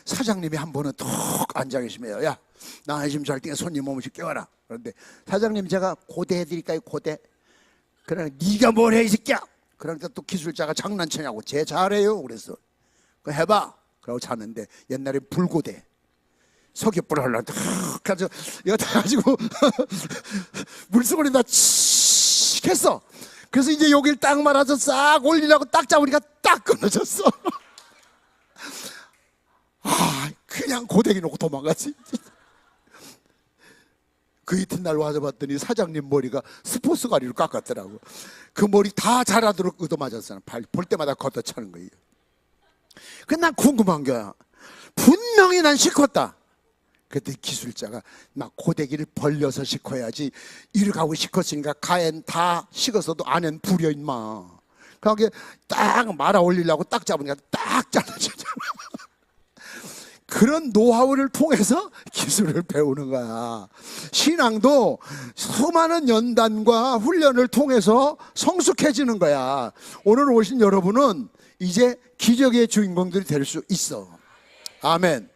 사장님이 한 번은 툭 앉아 계시면, 야, 나 지금 잘 때 손님 오면 깨워라. 그런데 사장님 제가 고대 해드릴까요? 고대. 그러나 네가 뭘 해 이 새끼야. 그러니까 또 기술자가 장난치냐고. 쟤 잘해요. 그래서 그 해봐. 그러고 잤는데 옛날에 불고대 석유불 하려고 탁 가지고 이거 다 가지고 물수건에다 칙 했어. 그래서 이제 여기를 딱 말아서 싹 올리려고 딱 잡으니까 딱 끊어졌어. 아, 그냥 고데기 놓고 도망갔지. 그 이튿날 와서 봤더니 사장님 머리가 스포츠 가리로 깎았더라고. 그 머리 다 자라도록 얻어맞았어. 볼 때마다 걷어차는 거예요. 근데 난 궁금한 거야. 분명히 난 시켰다. 그때 기술자가 막 고데기를 벌려서 식혀야지, 이렇게 하고 식혔으니까 가엔 다 식어서도 안엔 불여 임마. 그게 딱 말아 올리려고 딱 잡으니까 딱 잘라지잖아. 그런 노하우를 통해서 기술을 배우는 거야. 신앙도 수많은 연단과 훈련을 통해서 성숙해지는 거야. 오늘 오신 여러분은 이제 기적의 주인공들이 될 수 있어. 아멘.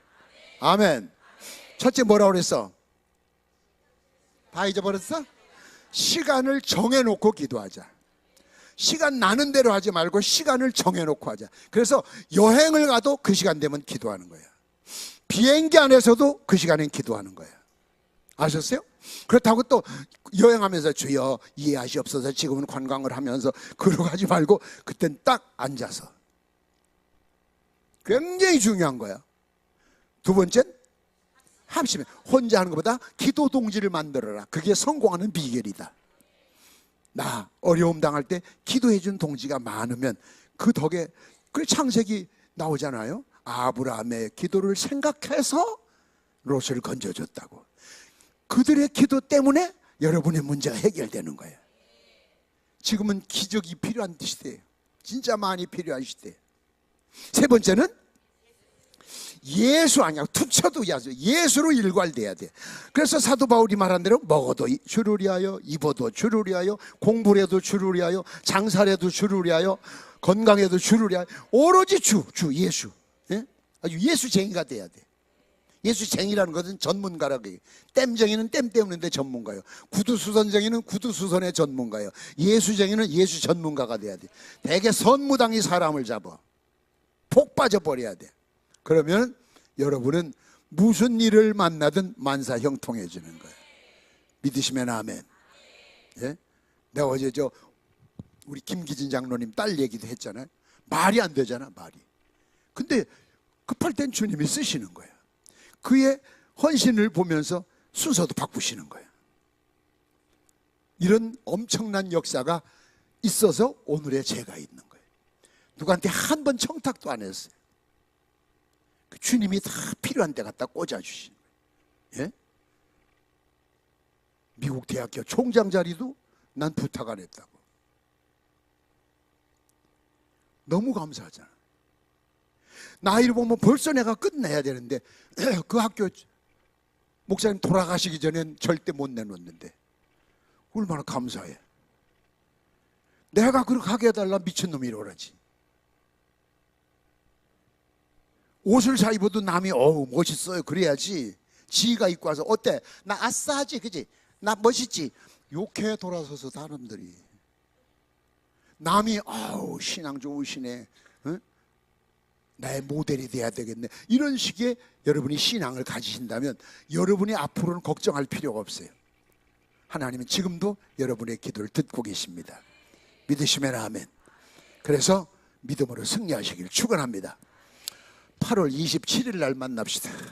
아멘. 첫째 뭐라고 그랬어? 다 잊어버렸어? 시간을 정해놓고 기도하자. 시간 나는 대로 하지 말고 시간을 정해놓고 하자. 그래서 여행을 가도 그 시간 되면 기도하는 거야. 비행기 안에서도 그 시간엔 기도하는 거야. 아셨어요? 그렇다고 또 여행하면서 주여 이해하시옵소서 지금은 관광을 하면서 그러고 하지 말고 그땐 딱 앉아서. 굉장히 중요한 거야. 두 번째는 합심해. 혼자 하는 것보다 기도 동지를 만들어라. 그게 성공하는 비결이다. 나 어려움 당할 때 기도해 준 동지가 많으면 그 덕에 그 창세기 나오잖아요. 아브라함의 기도를 생각해서 롯을 건져줬다고. 그들의 기도 때문에 여러분의 문제가 해결되는 거예요. 지금은 기적이 필요한 시대예요. 진짜 많이 필요한 시대예요. 세 번째는 예수 아니야. 툭 쳐도 예수로 일괄돼야 돼. 그래서 사도 바울이 말한 대로 먹어도 주를 위하여, 입어도 주를 위하여, 공부를 해도 주를 위하여, 장사를 해도 주를 위하여, 건강해도 주를 위하여, 오로지 주 예수. 예? 아주 예수쟁이가 돼야 돼. 예수쟁이라는 것은 전문가라고 해요. 땜쟁이는 땜 때우는데 전문가예요. 구두수선쟁이는 구두수선의 전문가예요. 예수쟁이는 예수 전문가가 돼야 돼. 대개 선무당이 사람을 잡아. 폭 빠져버려야 돼. 그러면 여러분은 무슨 일을 만나든 만사 형통해지는 거예요. 믿으시면 아멘. 예? 내가 어제 우리 김기진 장로님 딸 얘기도 했잖아요. 말이 안 되잖아, 말이. 근데 급할 땐 주님이 쓰시는 거예요. 그의 헌신을 보면서 순서도 바꾸시는 거예요. 이런 엄청난 역사가 있어서 오늘의 제가 있는 거예요. 누구한테 한 번 청탁도 안 했어요. 주님이 다 필요한 데 갖다 꽂아주신 거예요. 예? 미국 대학교 총장 자리도 난 부탁 안 했다고. 너무 감사하잖아. 나이를 보면 벌써 내가 끝내야 되는데 그 학교 목사님 돌아가시기 전엔 절대 못 내놓는데 얼마나 감사해. 내가 그렇게 하게 해달라 미친놈이라 그러지. 옷을 잘 입어도 남이 어우 멋있어요 그래야지. 지가 입고 와서 어때? 나 아싸하지 그지? 나 멋있지? 욕해 돌아서서 사람들이. 남이 아우 신앙 좋으시네, 응? 나의 모델이 돼야 되겠네, 이런 식의 여러분이 신앙을 가지신다면 여러분이 앞으로는 걱정할 필요가 없어요. 하나님은 지금도 여러분의 기도를 듣고 계십니다. 믿으시면 아멘. 그래서 믿음으로 승리하시길 축원합니다. 8월 27일 날 만납시다.